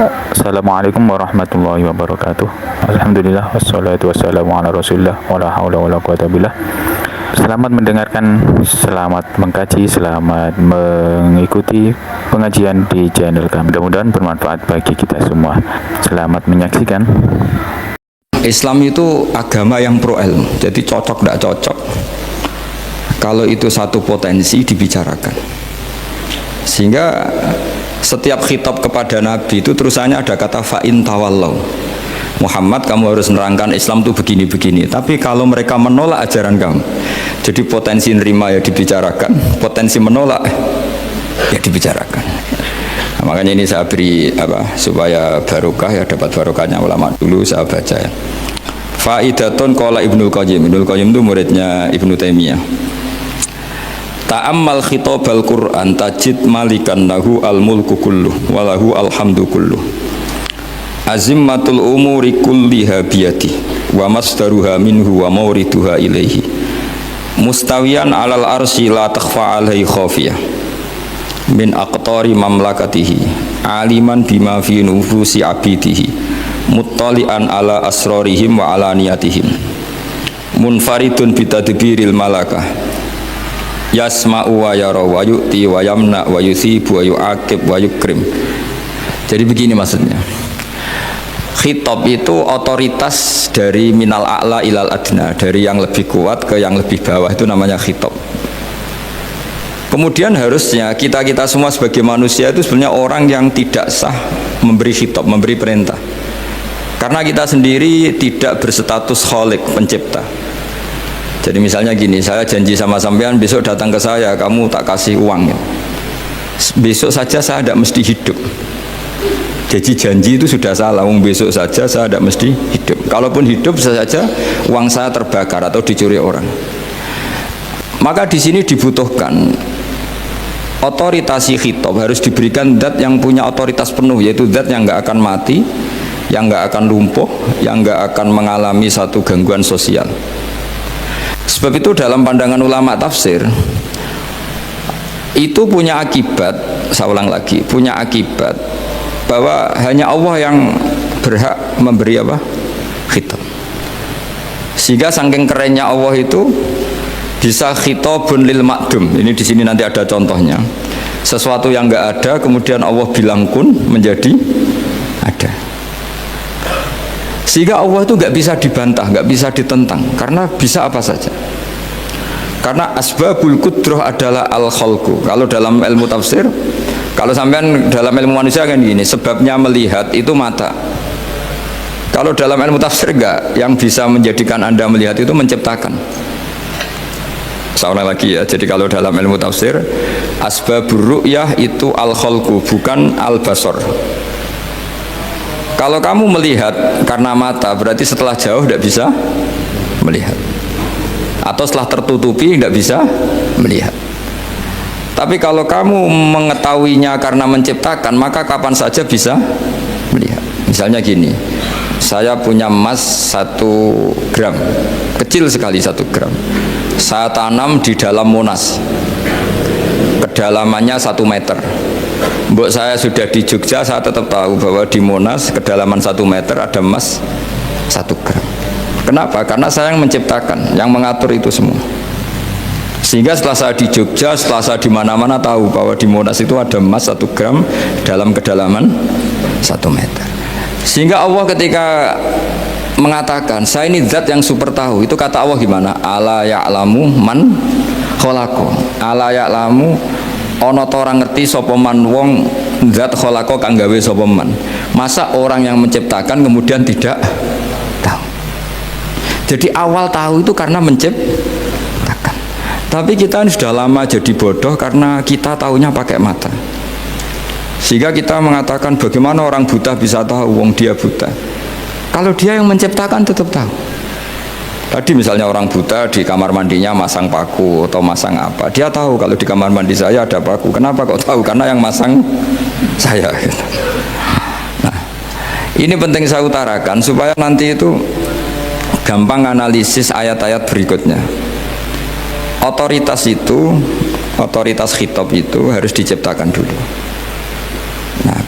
Assalamualaikum warahmatullahi wabarakatuh. Alhamdulillah wassalatu wassalamu ala Rasulillah wala haula wala quwata billah. Selamat mendengarkan, selamat mengkaji, selamat mengikuti pengajian di channel kami. Mudah-mudahan bermanfaat bagi kita semua. Selamat menyaksikan. Islam itu agama yang pro ilmu, jadi cocok tidak cocok. Kalau itu satu potensi dibicarakan, sehingga setiap khitab kepada Nabi itu terusannya ada kata fa'in tawallau. Muhammad, kamu harus menerangkan Islam itu begini-begini. Tapi kalau mereka menolak ajaran kamu, jadi potensi nerima ya dibicarakan, potensi menolak ya dibicarakan. Nah, makanya ini saya beri supaya barokah, ya dapat barokahnya ulama dulu, saya baca ya. Faidatun qala Ibnul Qayyim. Ibnul Qayyim itu muridnya Ibnu Taimiyah. Ta'ammal khitabal Qur'an tajid malikan lahu al-mulku kulluh walahu alhamdu kulluh. Azimmatul umuri kulliha biyadi wa masdaruha minhu wa mawriduha ilaihi. Mustawiyan alal arsy la takhfa alaihi khafiyah. Min aqtari mamlakatihi aliman bima fi nufusi abidihi muttali'an ala asrarihim wa ala niyatihim munfaridun bitadbiril malakah yasma'u wa yara wa yu'ti wa yamna wa yusibu wa yu'aqib wa yukrim. Jadi begini maksudnya, khitab itu otoritas dari minal a'la ilal adna, dari yang lebih kuat ke yang lebih bawah, itu namanya khitab. Kemudian harusnya kita semua sebagai manusia itu sebenarnya orang yang tidak sah memberi khitab, memberi perintah, karena kita sendiri tidak berstatus khalik, pencipta. Jadi misalnya gini, saya janji sama sampean besok datang ke saya, kamu tak kasih uang ya. Besok saja saya tidak mesti hidup. Jadi janji itu sudah salah, besok saja saya tidak mesti hidup. Kalaupun hidup saja uang saya terbakar atau dicuri orang. Maka di sini dibutuhkan otoritasi khitab, harus diberikan zat yang punya otoritas penuh, yaitu zat yang nggak akan mati, yang nggak akan lumpuh, yang nggak akan mengalami satu gangguan sosial. Sebab itu dalam pandangan ulama tafsir itu punya akibat, saya ulang lagi, punya akibat bahwa hanya Allah yang berhak memberi khitab. Sehingga saking kerennya Allah itu bisa khitabun lil ma'dum. Ini di sini nanti ada contohnya. Sesuatu yang enggak ada kemudian Allah bilang kun menjadi ada. Sehingga Allah itu enggak bisa dibantah, enggak bisa ditentang, karena bisa apa saja. Karena asbabul qudrah adalah al-khalqu. Kalau dalam ilmu tafsir, kalau sampean dalam ilmu manusia kan gini, sebabnya melihat itu mata. Kalau dalam ilmu tafsir enggak, yang bisa menjadikan Anda melihat itu menciptakan. Saya ulang lagi ya, jadi kalau dalam ilmu tafsir asbabur ru'yah itu al-khalqu, bukan al-basar. Kalau kamu melihat karena mata, berarti setelah jauh tidak bisa melihat, atau setelah tertutupi tidak bisa melihat. Tapi kalau kamu mengetahuinya karena menciptakan, maka kapan saja bisa melihat. Misalnya gini, saya punya emas 1 gram, kecil sekali 1 gram, saya tanam di dalam Monas, kedalamannya 1 meter. Mbok saya sudah di Jogja, saya tetap tahu bahwa di Monas kedalaman 1 meter ada emas 1 gram. Kenapa? Karena saya yang menciptakan, yang mengatur itu semua. Sehingga setelah saya di Jogja, setelah saya di mana-mana tahu bahwa di Monas itu ada emas 1 gram dalam kedalaman 1 meter. Sehingga Allah ketika mengatakan saya ini zat yang super tahu, itu kata Allah gimana? Ala ya'lamu man khalaqo. Ala ya'lamu ana ta ora ngerti sapa man wong zat khalaqo kang gawe sapa man. Masa orang yang menciptakan kemudian tidak tahu? Jadi awal tahu itu karena menciptakan. Tapi kita ini sudah lama jadi bodoh karena kita tahunya pakai mata. Sehingga kita mengatakan bagaimana orang buta bisa tahu wong dia buta. Kalau dia yang menciptakan tetap tahu. Tadi misalnya orang buta di kamar mandinya masang paku atau masang apa, dia tahu kalau di kamar mandi saya ada paku. Kenapa kok tahu? Karena yang masang saya. Nah, ini penting saya utarakan supaya nanti itu gampang analisis ayat-ayat berikutnya. Otoritas itu, otoritas khitab itu harus diciptakan dulu. Nah,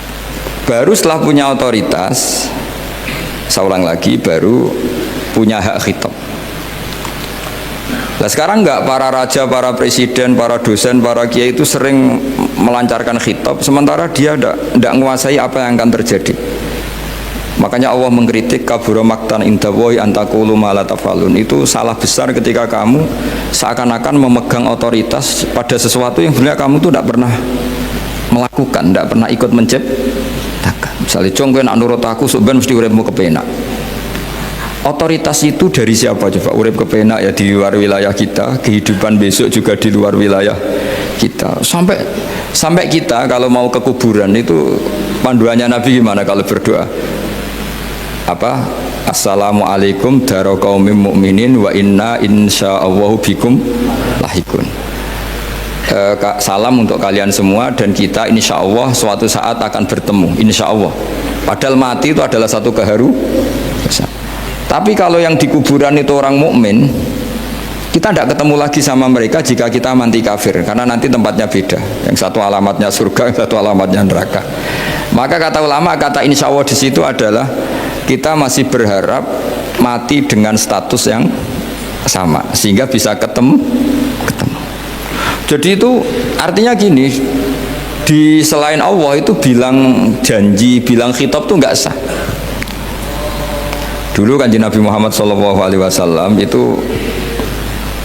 baru setelah punya otoritas, saya ulang lagi, baru punya hak khitab. Nah sekarang enggak, para raja, para presiden, para dosen, para kiai itu sering melancarkan khitab, sementara dia tidak menguasai apa yang akan terjadi. Makanya Allah mengkritik kabura maktan indallahi antaqulu ma la tafalun. Itu salah besar ketika kamu seakan-akan memegang otoritas pada sesuatu yang sebenarnya kamu tuh tidak pernah melakukan, tidak pernah ikut menciptakan. Misalnya jong kowe nak nurut aku sebenarnya mesti uripmu kepenak. Otoritas itu dari siapa coba? Urip kepenak ya di luar wilayah kita, kehidupan besok juga di luar wilayah kita. Sampai kita kalau mau ke kuburan itu panduannya Nabi gimana kalau berdoa? Apa? Assalamualaikum daro qaumim mukminin wa inna insyaallahu bikum lahikun. Salam untuk kalian semua dan kita insya Allah suatu saat akan bertemu, insya Allah. Padahal mati itu adalah satu tapi kalau yang di kuburan itu orang mukmin, kita tidak ketemu lagi sama mereka jika kita mati kafir, karena nanti tempatnya beda, yang satu alamatnya surga, yang satu alamatnya neraka. Maka kata ulama, kata insya Allah di situ adalah kita masih berharap mati dengan status yang sama sehingga bisa ketemu. Jadi itu artinya gini, di selain Allah itu bilang janji, bilang khitab itu nggak sah. Dulu kan Nabi Muhammad SAW itu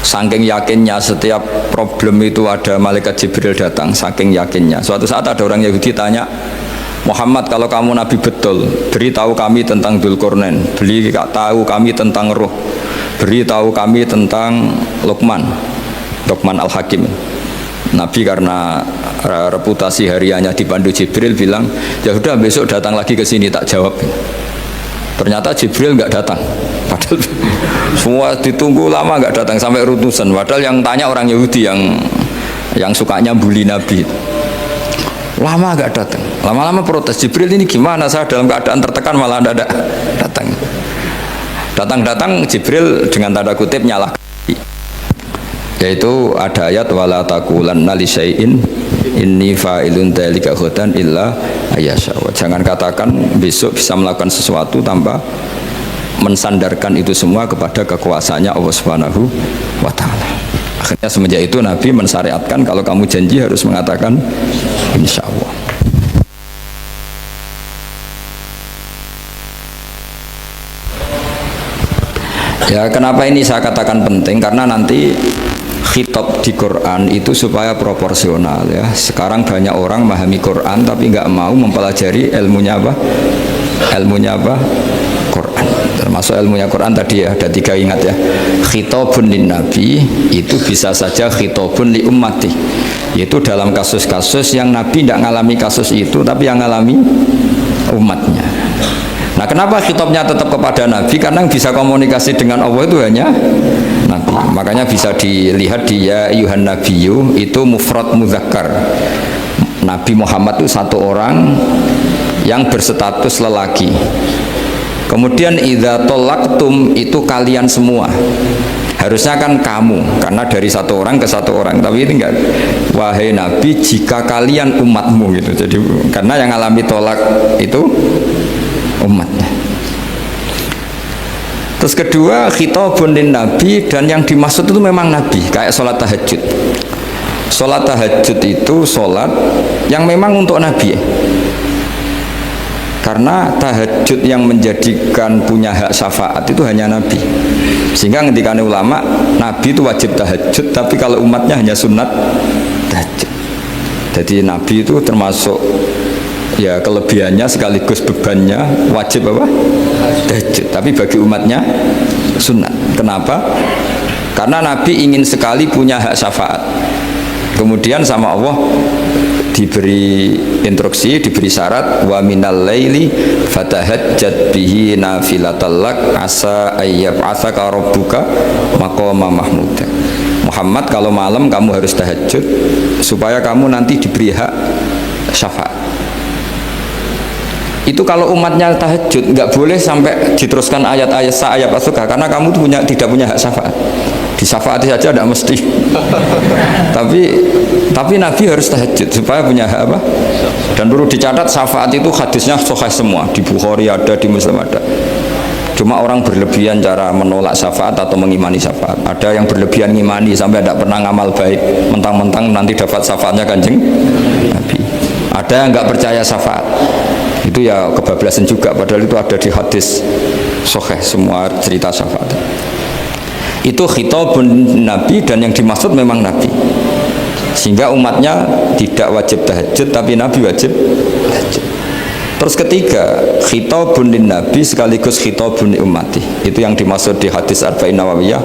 saking yakinnya setiap problem itu ada malaikat Jibril datang, saking yakinnya. Suatu saat ada orang Yahudi tanya, Muhammad kalau kamu Nabi betul, beritahu kami tentang Dzulqarnain, beritahu kami tentang Ruh, beritahu kami tentang Luqman Al-Hakim. Nabi karena reputasi hariannya dipandu Jibril bilang, ya sudah besok datang lagi ke sini tak jawab. Ternyata Jibril nggak datang, padahal semua ditunggu lama nggak datang sampai utusan. Padahal yang tanya orang Yahudi yang sukanya bully Nabi, lama nggak datang. Lama-lama protes, Jibril ini gimana? Saya dalam keadaan tertekan malah tidak datang. Datang Jibril dengan tanda kutip nyalahkan. Yaitu ada ayat wala taqulanna li syai'in inni fa'ilun dzalika ghadan illa ayyasha. Jangan katakan besok bisa melakukan sesuatu tanpa mensandarkan itu semua kepada kekuasaannya Allah Subhanahu wa taala. Akhirnya semenjak itu Nabi mensyariatkan kalau kamu janji harus mengatakan insyaallah. Ya, kenapa ini saya katakan penting? Karena nanti khitab di Quran itu supaya proporsional ya. Sekarang banyak orang memahami Quran tapi nggak mau mempelajari ilmunya apa? Quran. Termasuk ilmunya Quran tadi ya, ada 3 ingat ya. Khitabun lin nabi itu bisa saja khitabun li ummati. Yaitu dalam kasus-kasus yang Nabi tidak ngalami kasus itu tapi yang ngalami umatnya. Nah, kenapa khitabnya tetap kepada Nabi? Karena yang bisa komunikasi dengan Allah itu hanya Nabi. Makanya bisa dilihat di ya ayyuhan nabiyyu itu mufrad mudzakkar. Nabi Muhammad itu satu orang yang berstatus lelaki. Kemudian idza talaqtum itu kalian semua. Harusnya kan kamu, karena dari satu orang ke satu orang. Tapi ini enggak. Wahai Nabi, jika kalian umatmu gitu. Jadi karena yang alami tolak itu umatnya. Terus kedua khitabun lin nabi, dan yang dimaksud itu memang nabi, kayak sholat tahajud. Sholat tahajud itu sholat yang memang untuk nabi. Karena tahajud yang menjadikan punya hak syafaat itu hanya nabi. Sehingga ketika ulama, nabi itu wajib tahajud, tapi kalau umatnya hanya sunat tahajud. Jadi nabi itu termasuk ya kelebihannya sekaligus bebannya wajib apa? Tahajud. Tapi bagi umatnya sunat. Kenapa? Karena Nabi ingin sekali punya hak syafaat. Kemudian sama Allah diberi instruksi, diberi syarat wa minal laili fatahajjat bihi nafilatal lak asa ayyab'atsaka rabbuka maqama mahmuda. Muhammad, kalau malam kamu harus tahajud supaya kamu nanti diberi hak syafaat. Itu kalau umatnya tahajud nggak boleh sampai diteruskan ayat-ayat ayat asuka, karena kamu tuh tidak punya hak syafaat. Disyafaati saja tidak mesti. tapi Nabi harus tahajud supaya punya hak apa? Dan perlu dicatat syafaat itu hadisnya sahih semua, di Bukhari ada, di Muslim ada. Cuma orang berlebihan cara menolak syafaat atau mengimani syafaat. Ada yang berlebihan ngimani sampai tidak pernah ngamal baik, mentang-mentang nanti dapat syafaatnya Kanjeng Nabi. Ada yang nggak percaya syafaat, itu ya kebablasan juga, padahal itu ada di hadis sahih semua cerita syafaat. Itu khitabun Nabi, dan yang dimaksud memang Nabi, sehingga umatnya tidak wajib tahajud tapi Nabi wajib tahajud. Terus ketiga, khitabun lin Nabi sekaligus khitabun li ummati. Itu yang dimaksud di hadis Arba'in Nawawiyah,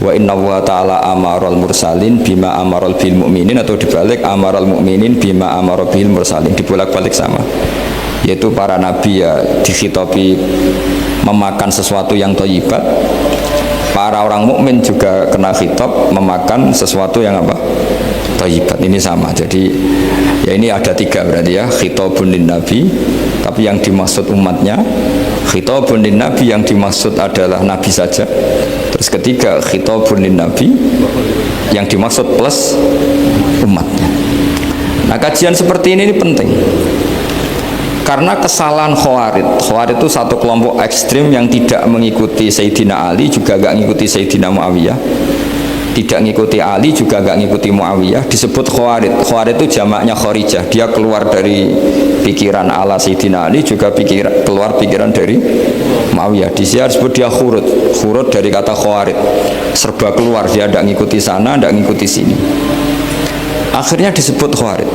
wa inna wa ta'ala amaral mursalin bima amaral bil mu'minin, atau dibalik amaral mu'minin bima amaral bil mursalin, dibolak-balik sama. Yaitu para nabi ya dikhitabi memakan sesuatu yang thayyibat. Para orang mukmin juga kena khitab memakan sesuatu yang apa? Thayyibat. Ini sama. Jadi ya ini ada tiga berarti ya, khitabun lin nabi, tapi yang dimaksud umatnya, khitabun lin nabi yang dimaksud adalah nabi saja. Terus ketiga, khitabun lin nabi yang dimaksud plus umatnya. Nah, kajian seperti ini penting. Karena kesalahan Khawarij itu satu kelompok ekstrim yang tidak mengikuti Sayyidina Ali, juga gak mengikuti Sayyidina Muawiyah, tidak mengikuti Ali, juga gak mengikuti Muawiyah, disebut Khawarij. Khawarij itu jamaknya Kharijah, dia keluar dari pikiran ala Sayyidina Ali, juga keluar pikiran dari Muawiyah. Di sini disebut dia khurut dari kata Khawarij, serba keluar, dia tidak mengikuti sana, tidak mengikuti sini, akhirnya disebut Khawarij.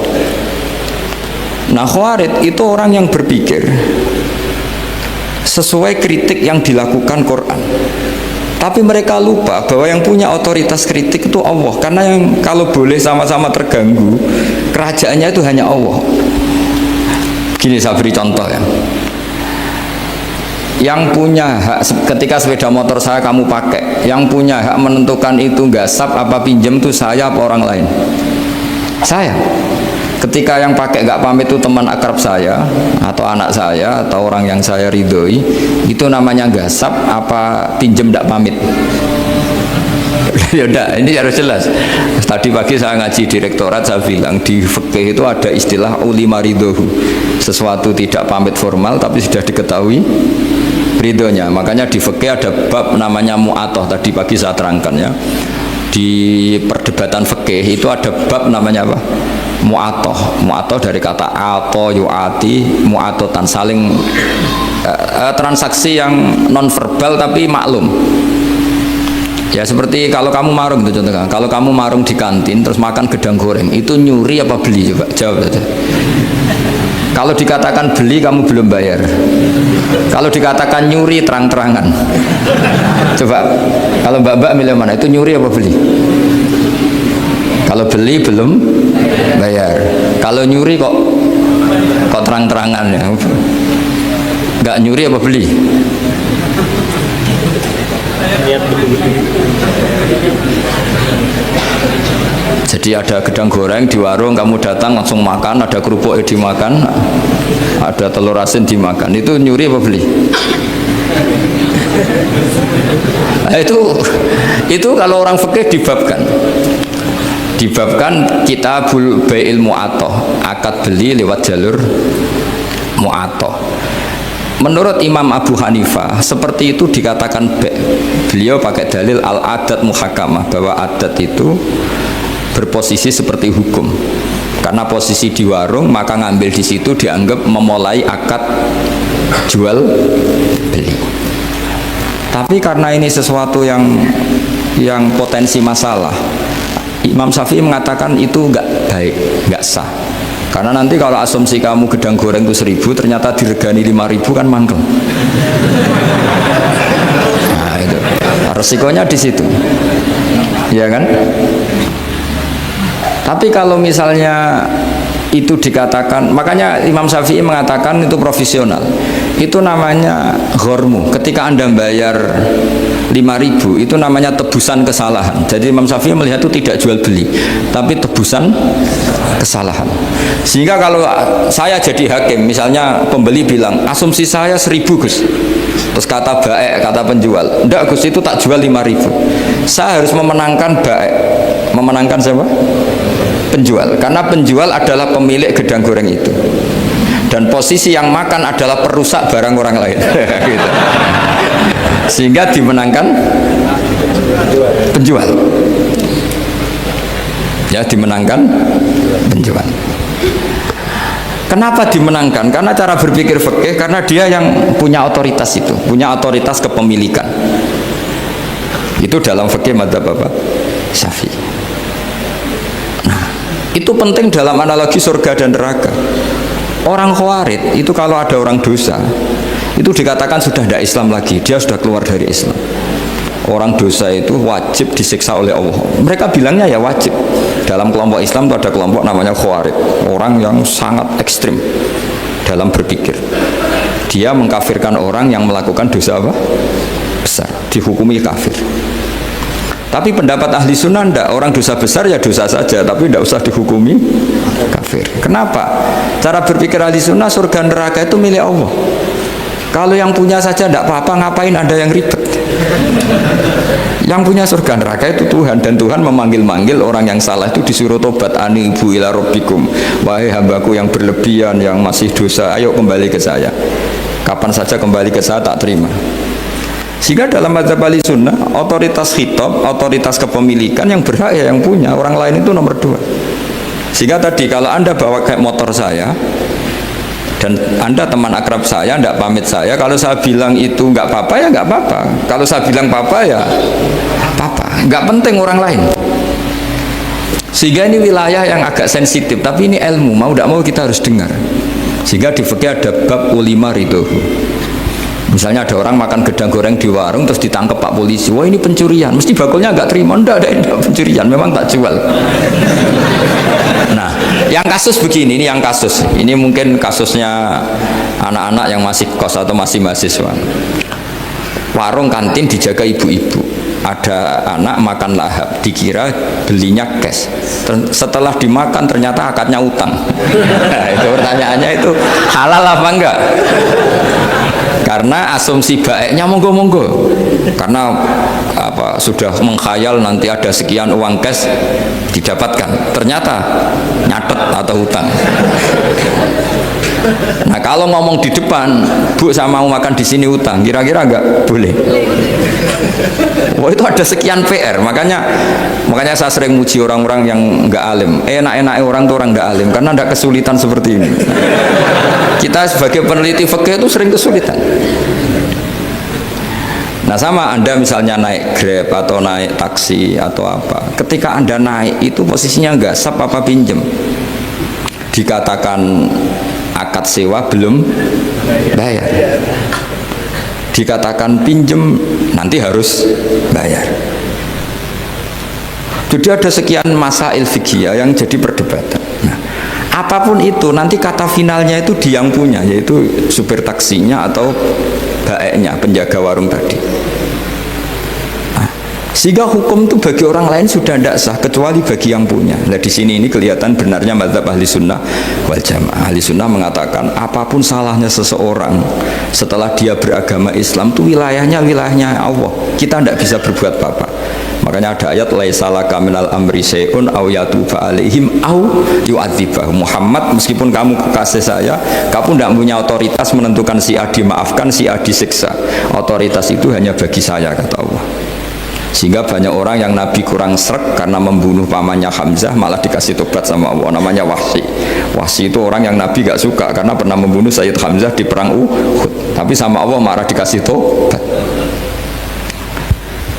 Nah, Khawarij itu orang yang berpikir sesuai kritik yang dilakukan Quran, tapi mereka lupa bahwa yang punya otoritas kritik itu Allah, karena yang kalau boleh sama-sama terganggu kerajaannya itu hanya Allah. Gini saya beri contoh ya, yang punya hak ketika sepeda motor saya kamu pakai, yang punya hak menentukan itu gasap apa pinjam itu saya apa orang lain? Saya. Ketika yang pakai nggak pamit itu teman akrab saya atau anak saya atau orang yang saya ridhoi, itu namanya gasap apa pinjem nggak pamit? Ya udah, ini harus jelas. Tadi pagi saya ngaji direktorat, saya bilang di fikih itu ada istilah ulima ridhohu, sesuatu tidak pamit formal tapi sudah diketahui ridhonya. Makanya di fikih ada bab namanya mu'atoh, tadi pagi saya terangkan ya. Di perdebatan fikih itu ada bab namanya apa? Mu'atoh dari kata ato yu'ati, mu'atotan, saling transaksi yang non verbal tapi maklum. Ya seperti kalau kamu marung itu contohnya, kalau kamu marung di kantin terus makan gedang goreng, itu nyuri apa beli? Coba jawab saja. Kalau dikatakan beli kamu belum bayar, kalau dikatakan nyuri terang-terangan. Coba kalau mbak-mbak milih mana, itu nyuri apa beli? Kalau beli belum bayar, kalau nyuri kok terang-terangan ya. Nggak nyuri apa beli? Jadi ada gedang goreng di warung, kamu datang langsung makan, ada kerupuk dimakan, ada telur asin dimakan, itu nyuri apa beli? Nah, itu kalau orang fikih dibabkan kitabul bai'il mu'atoh, akad beli lewat jalur mu'atoh. Menurut Imam Abu Hanifah seperti itu dikatakan beliau pakai dalil al-adat muhakamah, bahwa adat itu berposisi seperti hukum, karena posisi di warung maka ngambil di situ dianggap memulai akad jual beli. Tapi karena ini sesuatu yang potensi masalah, Imam Syafi'i mengatakan itu enggak baik, enggak sah. Karena nanti kalau asumsi kamu gedang goreng itu 1.000, ternyata diregani 5.000 kan mangkel. Nah itu resikonya di situ, ya kan? Tapi kalau misalnya itu dikatakan, makanya Imam Syafi'i mengatakan itu profesional, itu namanya ghormu. Ketika Anda bayar 5.000 itu namanya tebusan kesalahan. Jadi Imam Syafi'i melihat itu tidak jual beli tapi tebusan kesalahan. Sehingga kalau saya jadi hakim, misalnya pembeli bilang asumsi saya 1.000 Gus, terus kata kata penjual enggak Gus itu tak jual 5.000, saya harus memenangkan memenangkan siapa? penjual, karena penjual adalah pemilik gedang goreng itu, dan posisi yang makan adalah perusak barang orang lain. Gitu. Sehingga dimenangkan penjual. Ya, dimenangkan penjual. Kenapa dimenangkan? Karena cara berpikir fikih, karena dia yang punya otoritas itu, punya otoritas kepemilikan. Itu dalam fikih madzhab apa? Syafi'i. Nah, itu penting dalam analogi surga dan neraka. Orang Khawarij itu kalau ada orang dosa, itu dikatakan sudah tidak Islam lagi, dia sudah keluar dari Islam. Orang dosa itu wajib disiksa oleh Allah. Mereka bilangnya ya wajib. Dalam kelompok Islam itu ada kelompok namanya Khawarij, orang yang sangat ekstrim dalam berpikir. Dia mengkafirkan orang yang melakukan dosa apa? Besar, dihukumi kafir. Tapi pendapat ahli sunnah enggak, orang dosa besar ya dosa saja, tapi tidak usah dihukumi kafir. Kenapa? Cara berpikir ahli sunnah, surga neraka itu milik Allah. Kalau yang punya saja tidak apa-apa, ngapain ada yang ribet? Yang punya surga neraka itu Tuhan, dan Tuhan memanggil-manggil orang yang salah itu disuruh tobat, anibu ila rabbikum, wahai hambaku yang berlebihan, yang masih dosa, ayo kembali ke saya. Kapan saja kembali ke saya tak terima. Sehingga dalam mazhab ahli sunnah, otoritas khitab, otoritas kepemilikan yang berhak ya yang punya, orang lain itu nomor 2. Sehingga tadi kalau Anda bawa kayak motor saya, dan Anda teman akrab saya, tidak pamit saya, kalau saya bilang itu nggak apa-apa ya nggak apa-apa, kalau saya bilang apa-apa ya apa-apa, nggak penting orang lain. Sehingga ini wilayah yang agak sensitif, tapi ini ilmu, mau tidak mau kita harus dengar. Sehingga di fikih ada bab ulima ridhohu. Misalnya ada orang makan gedang goreng di warung terus ditangkap Pak polisi, wah ini pencurian, mesti bakulnya nggak terima, enggak pencurian, memang tak jual. Nah, yang kasus begini, ini yang kasus, ini mungkin kasusnya anak-anak yang masih kos atau masih mahasiswa. Warung kantin dijaga ibu-ibu, ada anak makan lahap, dikira belinya cash, setelah dimakan ternyata akadnya utang. Nah, itu pertanyaannya itu halal apa enggak? Karena asumsi baiknya monggo-monggo, karena apa, sudah mengkhayal nanti ada sekian uang cash didapatkan, ternyata nyatet atau hutang. Nah, kalau ngomong di depan, Bu saya mau makan di sini utang, kira-kira enggak boleh. Wah, itu ada sekian PR, makanya saya sering muji orang-orang yang enggak alim. Enak-enak orang tuh orang enggak alim karena enggak kesulitan seperti ini. Kita sebagai peneliti fikih itu sering kesulitan. Nah, sama Anda misalnya naik Grab atau naik taksi atau apa, ketika Anda naik itu posisinya enggak sap apa pinjem, dikatakan akad sewa belum bayar, dikatakan pinjem nanti harus bayar. Jadi ada sekian masail fikih yang jadi perdebatan. Nah, apapun itu nanti kata finalnya itu dia yang punya, yaitu supir taksinya atau baeknya, penjaga warung tadi. Nah, sehingga hukum itu bagi orang lain sudah tidak sah kecuali bagi yang punya. Nah, di sini ini kelihatan benarnya mazhab ahli sunnah wal jamaah. Ahli sunnah mengatakan apapun salahnya seseorang setelah dia beragama Islam itu wilayahnya Allah. Kita tidak bisa berbuat apa-apa. Makanya ada ayat laisa laka minal amri syai'un aw yatuba alaihim aw yu'adzibah. Muhammad, meskipun kamu kekasih saya, kamu tidak punya otoritas menentukan si A dimaafkan, si A disiksa. Otoritas itu hanya bagi saya, kata Allah. Sehingga banyak orang yang Nabi kurang srek karena membunuh pamannya Hamzah malah dikasih tobat sama Allah, namanya Wahsy. Wahsy itu orang yang Nabi gak suka karena pernah membunuh Sayyid Hamzah di perang Uhud, tapi sama Allah marah dikasih tobat.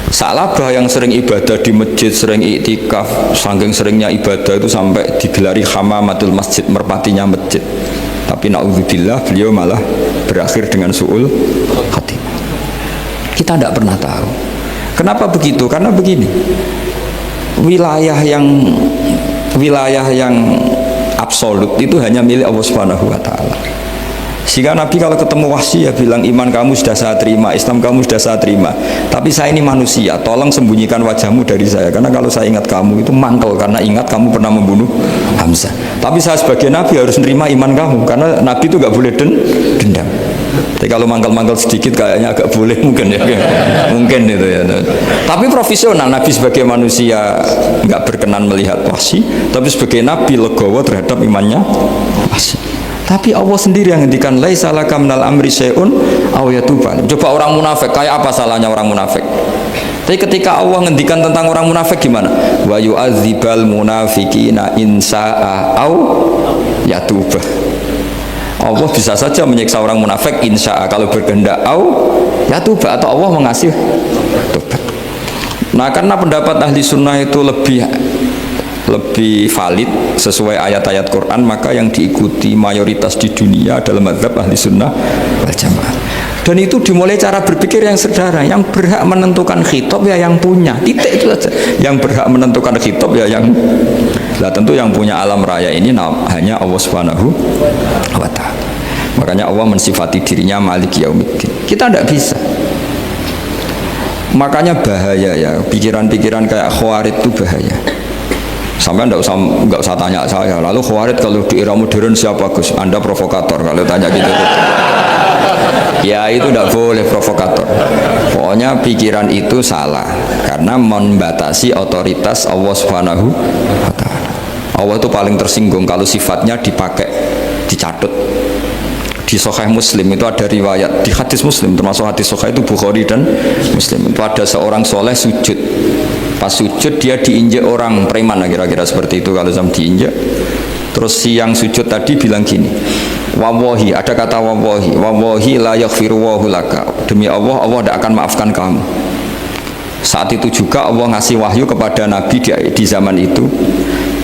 Salabah yang sering ibadah di masjid, sering iktikaf, saking seringnya ibadah itu sampai digelari hamamatul masjid, merpatinya masjid. Tapi na'udzubillah beliau malah berakhir dengan su'ul khatimah. Kita tidak pernah tahu. Kenapa begitu? Karena begini, wilayah yang absolut itu hanya milik Allah Subhanahu wa Ta'ala. Sehingga Nabi kalau ketemu Wahsy ya bilang, iman kamu sudah saya terima, Islam kamu sudah saya terima, tapi saya ini manusia, tolong sembunyikan wajahmu dari saya, karena kalau saya ingat kamu itu mangkel, karena ingat kamu pernah membunuh Hamzah. Tapi saya sebagai Nabi harus menerima iman kamu, karena Nabi itu gak boleh dendam. Tapi kalau mangkal-mangkal sedikit kayaknya agak boleh mungkin ya. Mungkin itu ya. Tapi profesional, Nabi sebagai manusia nggak berkenan melihat wahsy, tapi sebagai Nabi legowo terhadap imannya wahsy. Tapi Allah sendiri yang ngendikan laisa laka minal amri syai'un aw yatuba. Coba orang munafik, kayak apa salahnya orang munafik? Tapi ketika Allah ngendikan tentang orang munafik gimana? Wa yu'adzibal munafiqina in sa'a aw yatuba. Allah bisa saja menyiksa orang munafik insya'a kalau berkehendak au yatuba, atau Allah mengasih tobat. Nah, karena pendapat ahli sunnah itu lebih valid sesuai ayat-ayat Quran, maka yang diikuti mayoritas di dunia adalah mazhab ahli sunnah wal jamaah. Dan itu dimulai cara berpikir yang sederhana, yang berhak menentukan khitab ya yang punya, titik itu saja. Yang berhak menentukan khitab ya yang, lah tentu yang punya alam raya ini hanya Allah Subhanahu wa ta'ala. Makanya Allah mensifati dirinya Maliki Yaumiddin. Kita tidak bisa. Makanya bahaya ya, pikiran-pikiran kayak Khawarij itu bahaya. Sampai nggak usah tanya saya. Lalu Khawarij kalau di era modern siapa Gus? Anda provokator kalau tanya gitu. Ya itu tidak boleh provokator. Pokoknya pikiran itu salah karena membatasi otoritas Allah Subhanahu wa ta'ala. Allah itu paling tersinggung kalau sifatnya dipakai, dicatut. Di Sahih Muslim itu ada riwayat, di hadis Muslim termasuk hadis Sahih itu Bukhari dan Muslim, itu ada seorang soleh sujud. Pas sujud dia diinjek orang preman, kira-kira seperti itu kalau sama diinjek. Terus si yang sujud tadi bilang gini, wallahi, ada kata wallahi, wallahi la yaghfiru wallahu laka, demi Allah, Allah tidak akan maafkan kamu. Saat itu juga Allah ngasih wahyu kepada Nabi di zaman itu,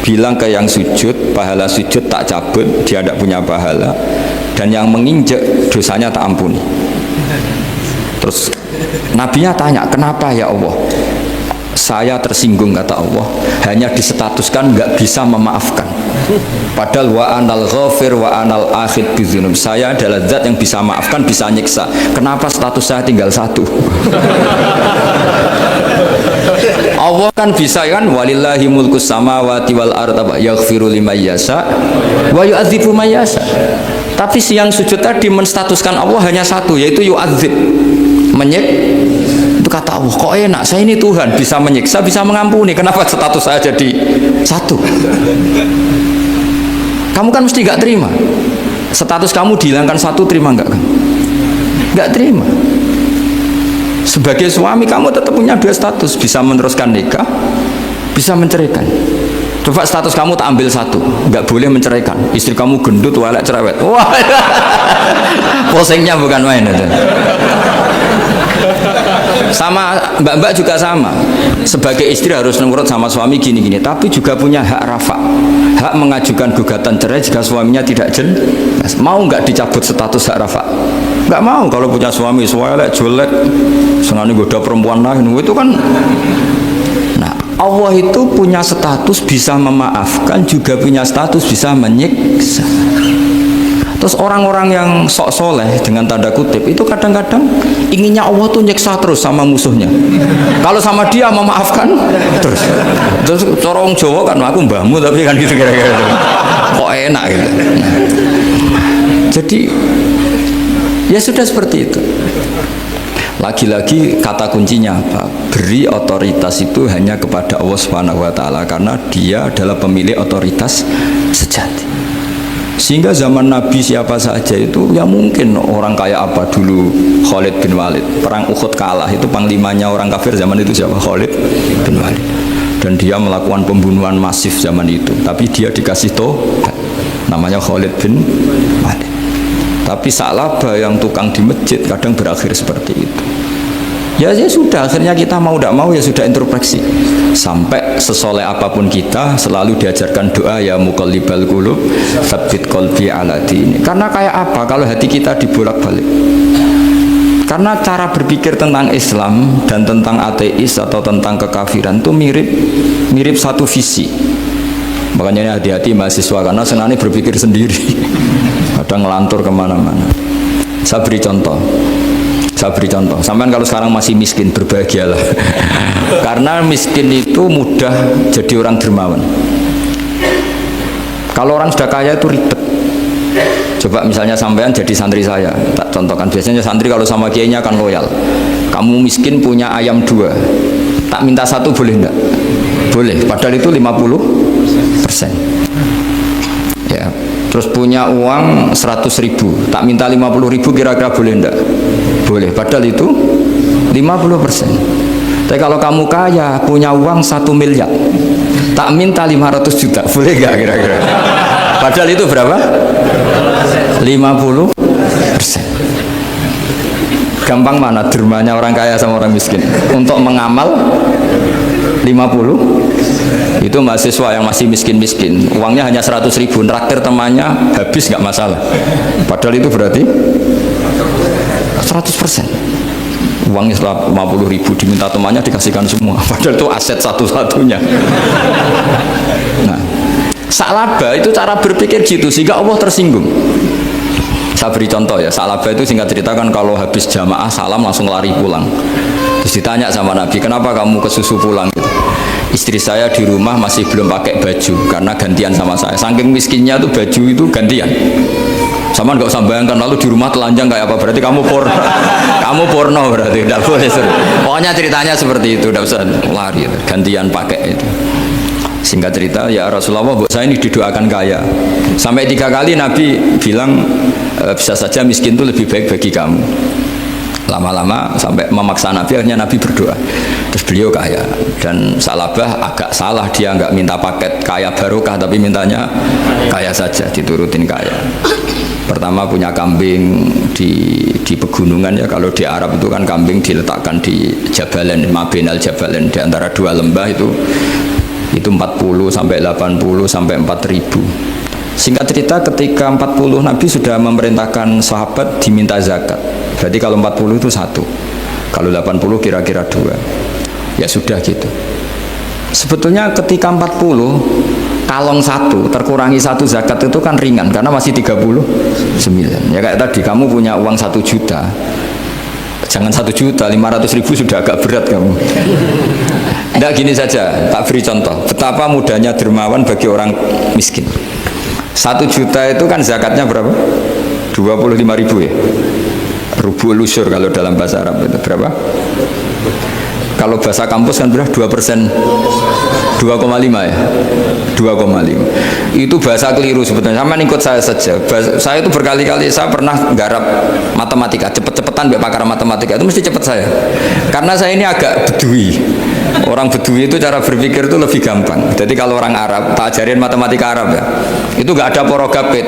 bilang ke yang sujud, pahala sujud tak cabut, dia tidak punya pahala, dan yang menginjek dosanya tak ampuni. Terus Nabinya tanya, kenapa ya Allah? Saya tersinggung, kata Allah, hanya disetatuskan nggak bisa memaafkan. Padahal wa anal ghafir wa anal akhid bidzunub, saya adalah zat yang bisa maafkan, bisa nyiksa. Kenapa status saya tinggal satu? Allah kan bisa kan, walillahi mulkus samawati wal ardh yaghfiru liman yasha wa yu'adzibu man yasha. Tapi si yang sujud tadi menstatuskan Allah hanya satu, yaitu yu'adzib, menyiksa. Itu kata Allah, kok enak, saya ini Tuhan, bisa menyiksa, bisa mengampuni, kenapa status saya jadi satu? Kamu kan mesti gak terima. Status kamu dihilangkan satu, terima gak? Gak terima. Sebagai suami kamu tetap punya dua status, bisa meneruskan nikah, bisa menceraikan. Coba status kamu tak ambil satu, nggak boleh menceraikan. Istri kamu gendut, walek, cerewet. Wah, posingnya bukan main itu. Sama mbak-mbak juga sama. Sebagai istri harus nurut sama suami gini-gini, tapi juga punya hak rafa, hak mengajukan gugatan cerai jika suaminya tidak jelas. Mau nggak dicabut status hak rafa? Nggak mau. Kalau punya suami walek, jelek, senang goda perempuan lain, itu kan. Allah itu punya status bisa memaafkan, juga punya status bisa menyiksa. Terus orang-orang yang sok soleh dengan tanda kutip itu kadang-kadang inginnya Allah tuh nyiksa terus sama musuhnya. Kalau sama dia memaafkan terus. Terus corong Jawa kan, aku mbahmu tapi kan gitu kira-kira. Kok enak gitu. Jadi ya sudah seperti itu. Lagi-lagi kata kuncinya apa? Beri otoritas itu hanya kepada Allah Subhanahu wa ta'ala, karena dia adalah pemilik otoritas sejati. Sehingga zaman Nabi siapa saja itu, ya mungkin orang kayak apa dulu, Khalid bin Walid, perang Uhud kalah, itu panglimanya orang kafir zaman itu siapa? Khalid bin Walid. Dan dia melakukan pembunuhan masif zaman itu, tapi dia dikasih tobat, namanya Khalid bin Walid. Tapi Sa'labah yang tukang di masjid kadang berakhir seperti itu. Ya sudah, akhirnya kita mau tidak mau ya sudah introspeksi. Sampai sesoleh apapun kita selalu diajarkan doa, ya muqallibal qulub tsabbit qalbi ala dini. Karena kayak apa kalau hati kita dibolak-balik? Karena cara berpikir tentang Islam dan tentang ateis atau tentang kekafiran itu mirip satu visi. Makanya hati-hati mahasiswa, karena senangnya berpikir sendiri. Kadang ngelantur kemana-mana. Saya beri contoh. Sampai kalau sekarang masih miskin, berbahagialah. Karena miskin itu mudah jadi orang dermawan. Kalau orang sudah kaya itu ribet. Coba misalnya sampean jadi santri saya, tak contohkan, biasanya santri kalau sama kiainya akan loyal. Kamu miskin punya ayam 2, tak minta 1 boleh enggak? Boleh, padahal itu 50%. Ya, terus punya uang 100.000, tak minta 50.000 kira-kira boleh enggak? Boleh, padahal itu 50%. Tapi kalau kamu kaya, punya uang 1 miliar, tak minta 500 juta, boleh enggak kira-kira? Padahal itu berapa? 50%. Gampang mana dermanya orang kaya sama orang miskin? Untuk mengamal 50, itu mahasiswa yang masih miskin-miskin, uangnya hanya 100.000, traktir temannya habis nggak masalah. Padahal itu berarti 100%. Uangnya 50.000 diminta temannya dikasihkan semua, padahal itu aset satu-satunya. Nah, salaba itu cara berpikir gitu sehingga Allah tersinggung. Saya beri contoh ya, salaba itu singkat cerita kan kalau habis jamaah salam langsung lari pulang. Terus ditanya sama Nabi, kenapa kamu kesusu pulang? Istri saya di rumah masih belum pakai baju karena gantian sama saya. Saking miskinnya tuh baju itu gantian. Sama nggak usah bayangkan, lalu di rumah telanjang kayak apa? Berarti kamu porno, kamu porno berarti tidak boleh. Pokoknya ceritanya seperti itu, tidak usah lari, gantian pakai itu. Singkat cerita, ya Rasulullah, buat saya ini didoakan kaya. Sampai 3 kali Nabi bilang bisa saja miskin itu lebih baik bagi kamu. Lama-lama sampai memaksa Nabi, akhirnya Nabi berdoa. Terus beliau kaya, dan Salabah agak salah, dia nggak minta paket kaya barokah, tapi mintanya kaya saja, diturutin kaya. Pertama punya kambing di pegunungan ya, kalau di Arab itu kan kambing diletakkan di Jabalen, Mabinal Jabalen, di antara 2 lembah itu 40 sampai 80 sampai 4.000. Singkat cerita ketika 40 Nabi sudah memerintahkan sahabat diminta zakat. Berarti kalau 40 itu 1, kalau 80 kira-kira 2. Ya sudah gitu. Sebetulnya ketika 40 kalong 1 terkurangi 1 zakat itu kan ringan karena masih 39. Ya kayak tadi kamu punya uang 1 juta, jangan 1 juta, 500.000 sudah agak berat kamu. Tidak, gini saja, tak beri contoh betapa mudahnya dermawan bagi orang miskin. 1 juta itu kan zakatnya berapa? 25.000 ya. Rubul usyur kalau dalam bahasa Arab itu berapa? Kalau bahasa kampus kan berapa? 2%, 2,5 ya, 2,5. Itu bahasa keliru sebetulnya. Sama ikut saya saja. Saya itu berkali-kali saya pernah garap matematika, cepet-cepetan biar pakar matematika itu mesti cepet saya. Karena saya ini agak bedui. Orang bedui itu cara berpikir itu lebih gampang. Jadi kalau orang Arab, tak ajarin matematika Arab ya, itu nggak ada porogapit.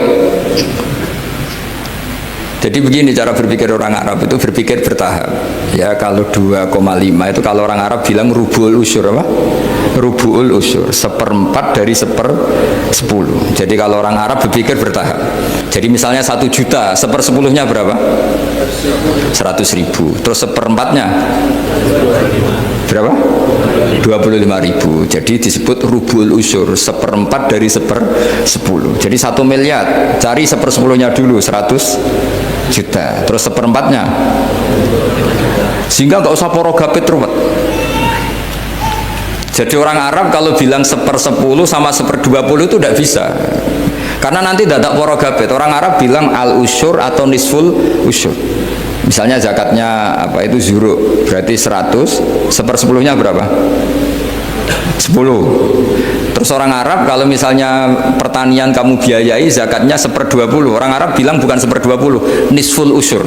Jadi begini cara berpikir orang Arab itu, berpikir bertahap. Ya kalau 2,5 itu kalau orang Arab bilang rubul usyur apa? Rubul usyur, 1/4 dari 1/10. Jadi kalau orang Arab berpikir bertahap. Jadi misalnya 1 juta, 1/10-nya berapa? 100.000. Terus 1/4-nya berapa? 25.000. Jadi disebut rubul usyur, 1/4 dari 1/10. Jadi 1 miliar, cari 1/10-nya dulu, 100 juta. Terus 1/4-nya, sehingga nggak usah porogapit ruwet. Jadi orang Arab kalau bilang 1/10 sama 1/20 itu tidak bisa, karena nanti tidak ada porogapit. Orang Arab bilang al usyur atau nisful usyur. Misalnya zakatnya apa itu zuru, berarti 100, 1/10-nya berapa? 10. Terus orang Arab kalau misalnya pertanian kamu biayai zakatnya 1/20, orang Arab bilang bukan 1/20, nisful usyur.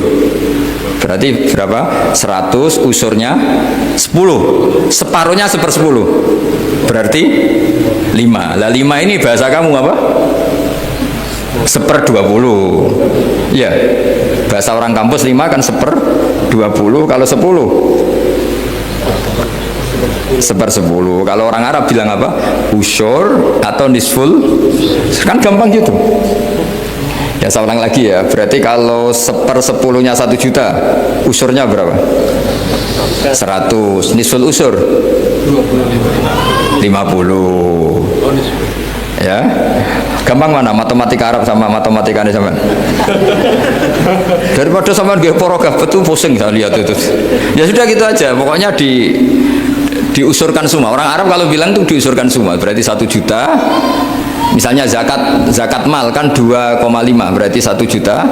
Berarti berapa? 100, usurnya 10, separuhnya 1/10, berarti 5. Lah 5 ini bahasa kamu apa? 1/20. Ya, bahasa orang kampus 5 kan 1/20. Kalau 10 1/10. Kalau orang Arab bilang apa? Usyur atau nisful. Kan gampang gitu. Ya saya ulang lagi ya. Berarti kalau 1/10-nya 1 juta, usurnya berapa? 100. Nisful usur 50. Ya, gampang mana matematika Arab sama matematika ini sama? Daripada sama dia porogapit itu pusing saya lihat itu. Ya sudah gitu aja. Pokoknya diusurkan semua. Orang Arab kalau bilang tuh diusurkan semua. Berarti 1 juta Misalnya zakat mal kan 2,5 berarti 1 juta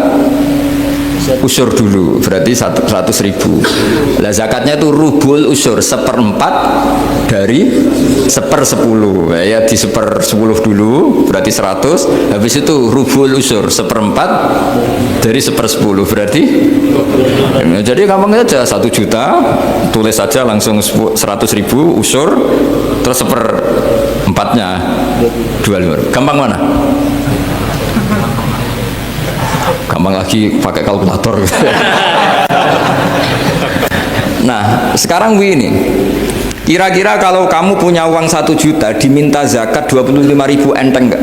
usur dulu berarti 100.000. Lah zakatnya itu rubul usur 1/4 dari 1/10 ya, di 1/10 dulu berarti 100, habis itu rubul usur 1/4 dari 1/10 berarti ya, jadi gampang saja 1 juta tulis saja langsung 100.000 usur terus 1/4-nya 25. Gampang mana? Gampang lagi pakai kalkulator. Nah sekarang begini, kira-kira kalau kamu punya uang 1 juta diminta zakat 25.000 enteng nggak?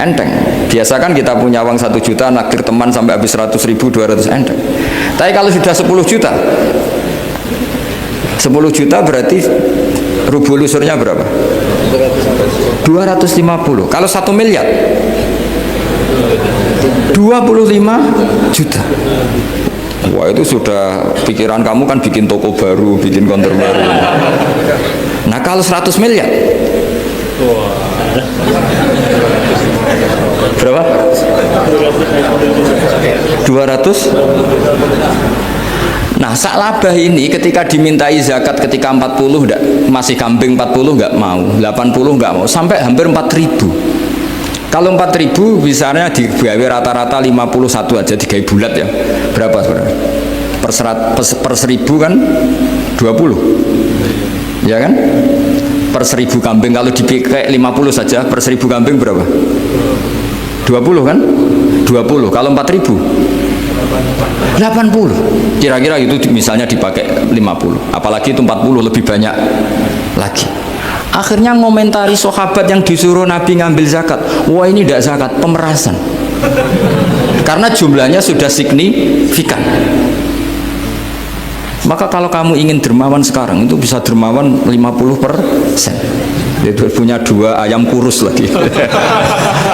Enteng. Biasa kan kita punya uang 1 juta naktir teman sampai habis 100.000 200 enteng. Tapi kalau sudah 10 juta 10 juta berarti rubul usurnya berapa? 250. Kalau 1 miliar 25 juta. Wah itu sudah pikiran kamu kan bikin toko baru, bikin konter baru. Nah kalau 100 miliar berapa? 200. Nah sak labah ini ketika dimintai zakat ketika 40 enggak, masih kambing 40 enggak mau, 80 enggak mau, sampai hampir 4.000. Kalau 4.000 misalnya digawe rata-rata 51 aja, digawe bulat ya. Berapa sebenarnya? Per 1.000 kan 20. Ya kan? Per 1.000 kambing kalau dipakai 50 saja, per 1.000 kambing berapa? 20 kan? 20. Kalau 4.000 80. Kira-kira itu misalnya dipakai 50. Apalagi itu 40 lebih banyak lagi. Akhirnya ngomentari sahabat yang disuruh Nabi ngambil zakat, wah ini tidak zakat, pemerasan. Karena jumlahnya sudah signifikan. Maka kalau kamu ingin dermawan sekarang, itu bisa dermawan 50%. Itu punya 2 ayam kurus lagi.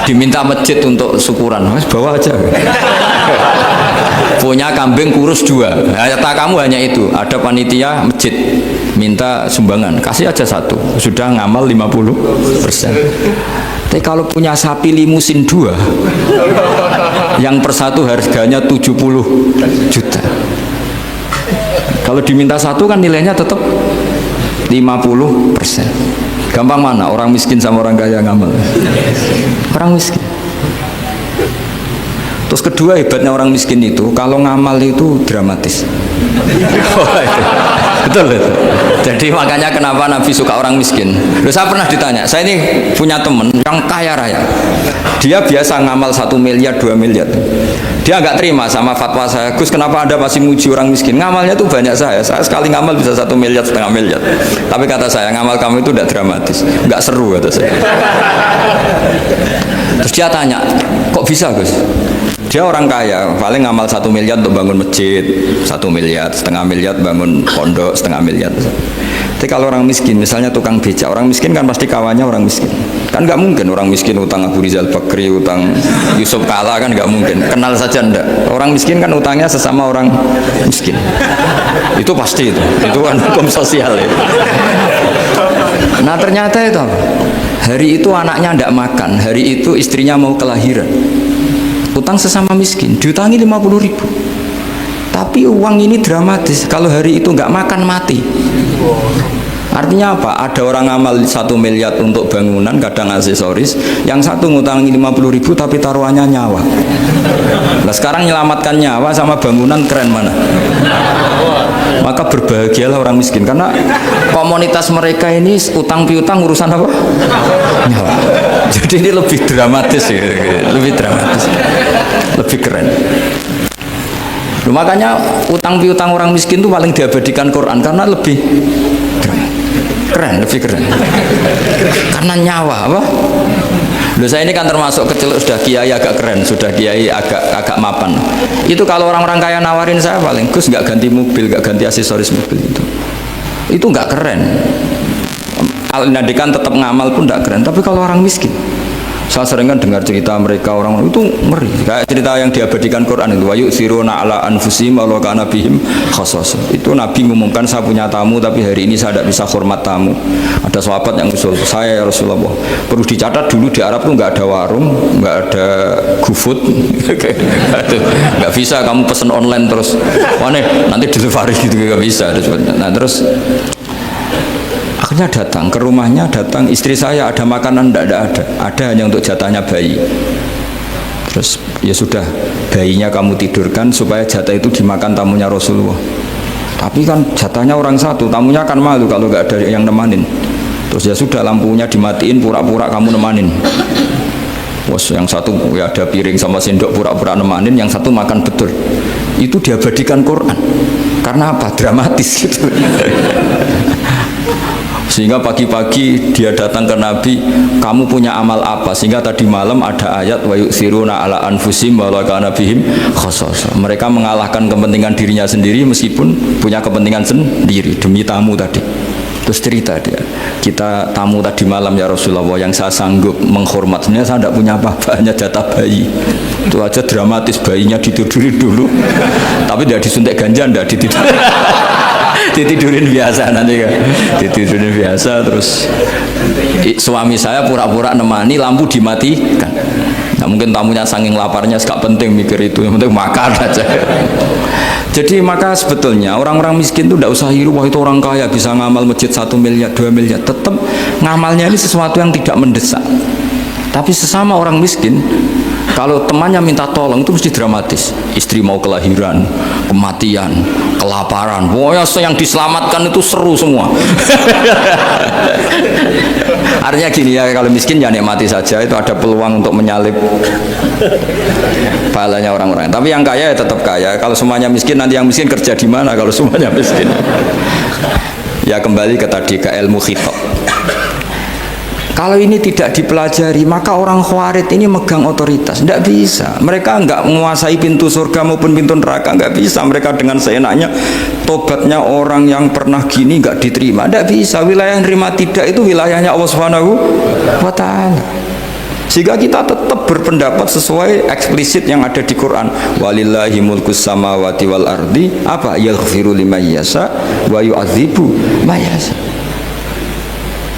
Diminta masjid untuk syukuran, mas bawa aja. Punya kambing kurus 2. Nah, kamu hanya itu, ada panitia masjid minta sumbangan, kasih aja 1, sudah ngamal 50%. Tapi kalau punya sapi limusin 2 yang per 1 harganya 70 juta, kalau diminta 1 kan nilainya tetap 50%. Gampang mana orang miskin sama orang kaya ngamal? Orang miskin. Terus kedua hebatnya orang miskin itu kalau ngamal itu dramatis. Betul itu. Jadi makanya kenapa Nabi suka orang miskin. Loh, saya pernah ditanya, saya ini punya teman yang kaya raya. Dia biasa ngamal 1 miliar 2 miliar. Dia nggak terima sama fatwa saya, Gus kenapa Anda masih muji orang miskin? Ngamalnya tuh banyak saya sekali ngamal bisa 1,5 miliar. Tapi kata saya, ngamal kamu itu tidak dramatis, nggak seru kata saya. Terus dia tanya, kok bisa Gus? Dia orang kaya, paling ngamal 1 miliar untuk bangun masjid, 1 miliar, 1,5 miliar bangun pondok, 1,5 miliar. Tapi kalau orang miskin, misalnya tukang becak, orang miskin kan pasti kawannya orang miskin. Kan nggak mungkin orang miskin utang Abu Rizal Bakri, utang Yusuf Kala, kan nggak mungkin. Kenal saja ndak. Orang miskin kan utangnya sesama orang miskin. Itu pasti itu kan hukum sosial ya. Nah ternyata itu hari itu anaknya ndak makan, hari itu istrinya mau kelahiran. Utang sesama miskin, diutangi 50.000. Tapi uang ini dramatis, kalau hari itu nggak makan mati. Artinya apa? Ada orang amal 1 miliar untuk bangunan, kadang aksesoris, yang satu ngutangi 50.000 tapi taruhannya nyawa. Nah sekarang menyelamatkan nyawa sama bangunan keren mana? Maka berbahagialah orang miskin, karena komunitas mereka ini utang piutang urusan apa? Nyawa. Jadi ini lebih dramatis ya, lebih dramatis, lebih keren. Makanya utang piutang orang miskin itu paling diabadikan Quran karena lebih keren, lebih keren. Karena nyawa apa? Loh saya ini kan termasuk kecil sudah kiai agak keren, sudah kiai agak mapan. Itu kalau orang-orang kaya nawarin saya paling Gus nggak ganti mobil, nggak ganti aksesoris mobil itu nggak keren. Al-Nadikan tetap ngamal pun nggak keren. Tapi kalau orang miskin, Saya sering kan dengar cerita mereka orang itu ngeri. Kayak cerita yang diabadikan Quran itu, wa yu'thiruna ala anfusihim walau kana bihim khassasah. Itu Nabi mengumumkan, saya punya tamu tapi hari ini saya tidak bisa hormat tamu. Ada sahabat yang usul saya, ya Rasulullah, perlu dicatat dulu di Arab tuh nggak ada warung, nggak ada GoFood, nggak bisa kamu pesen online terus, mana nanti delivery gitu nggak bisa. Nah terus akhirnya datang ke rumahnya, datang istri saya, ada makanan? Tidak ada hanya untuk jatahnya bayi. Terus ya sudah, bayinya kamu tidurkan supaya jatah itu dimakan tamunya Rasulullah. Tapi kan jatahnya orang satu, tamunya kan malu kalau nggak ada yang nemanin. Terus ya sudah, lampunya dimatiin, pura-pura kamu nemanin. Wos yang satu ya ada piring sama sendok, pura-pura nemanin, yang satu makan betul. Itu diabadikan Quran. Karena apa? Dramatis gitu. Sehingga pagi-pagi dia datang ke Nabi, kamu punya amal apa? Sehingga tadi malam ada ayat wa yu'thiruna ala anfusihim walau kana bihim khassasah. Mereka mengalahkan kepentingan dirinya sendiri meskipun punya kepentingan sendiri demi tamu tadi. Terus cerita dia, kita tamu tadi malam ya Rasulullah, yang saya sanggup menghormat, sebenarnya saya tidak punya apa-apa, hanya jatah bayi. Itu aja dramatis, bayinya ditidurin dulu, tapi tidak disuntik ganja, tidak ditidurin. Ditidurin biasa nanti kan, ditidurin biasa. Terus suami saya pura-pura nemani, lampu dimatikan. Nah, mungkin tamunya saking laparnya gak penting mikir itu, yang penting makan aja. Jadi maka sebetulnya orang-orang miskin itu tidak usah hiru, wah itu orang kaya bisa ngamal masjid 1 miliar 2 miliar. Tetap ngamalnya ini sesuatu yang tidak mendesak. Tapi sesama orang miskin, kalau temannya minta tolong itu mesti dramatis. Istri mau kelahiran, kematian, kelaparan. Pokoknya yang diselamatkan itu seru semua. Artinya gini ya, kalau miskin ya nikmati saja, itu ada peluang untuk menyalip pahalanya orang-orang. Tapi yang kaya ya tetap kaya. Kalau semuanya miskin, nanti yang miskin kerja di mana kalau semuanya miskin? Ya kembali ke tadi, ke ilmu khitab. Kalau ini tidak dipelajari, maka orang khawarid ini megang otoritas. Tidak bisa. Mereka nggak menguasai pintu surga maupun pintu neraka. Nggak bisa. Mereka dengan seenaknya, tobatnya orang yang pernah gini nggak diterima. Tidak bisa. Wilayah yang nerima tidak itu wilayahnya Allah Subhanahu wa Ta'ala. Sehingga kita tetap berpendapat sesuai eksplisit yang ada di Quran. Walillahi mulkus samawati wal ardi. Apa? Yaghfiru liman yasha wa yu'adzibu man yasha.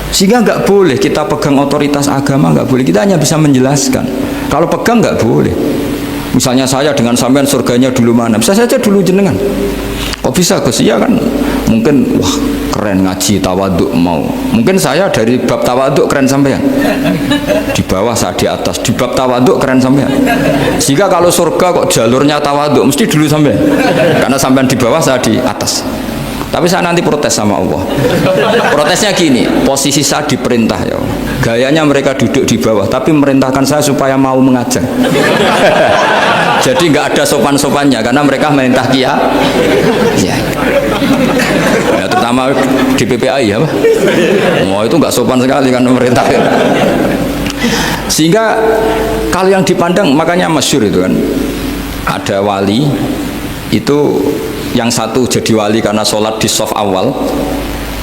Sehingga nggak boleh kita pegang otoritas agama, nggak boleh. Kita hanya bisa menjelaskan. Kalau pegang nggak boleh. Misalnya saya dengan sampean surganya dulu mana? Bisa saja dulu jenengan. Kok bisa Gus? Iya kan? Mungkin wah keren ngaji tawaduk mau. Mungkin saya dari bab tawaduk keren sampean. Di bawah saya di atas. Di bab tawaduk keren sampean. Sehingga kalau surga kok jalurnya tawaduk mesti dulu sampean. Karena sampean di bawah saya di atas. Tapi saya nanti protes sama Allah. Protesnya gini, posisi saya diperintah ya Allah. Gayanya mereka duduk di bawah, tapi merintahkan saya supaya mau mengajar. Jadi nggak ada sopan-sopannya, karena mereka merintah ya. Ya, terutama di PPAI ya, Pak. Oh itu nggak sopan sekali kan merintah. Sehingga kalau yang dipandang, makanya masyhur itu kan, ada wali itu. Yang satu jadi wali karena sholat di shaf awal,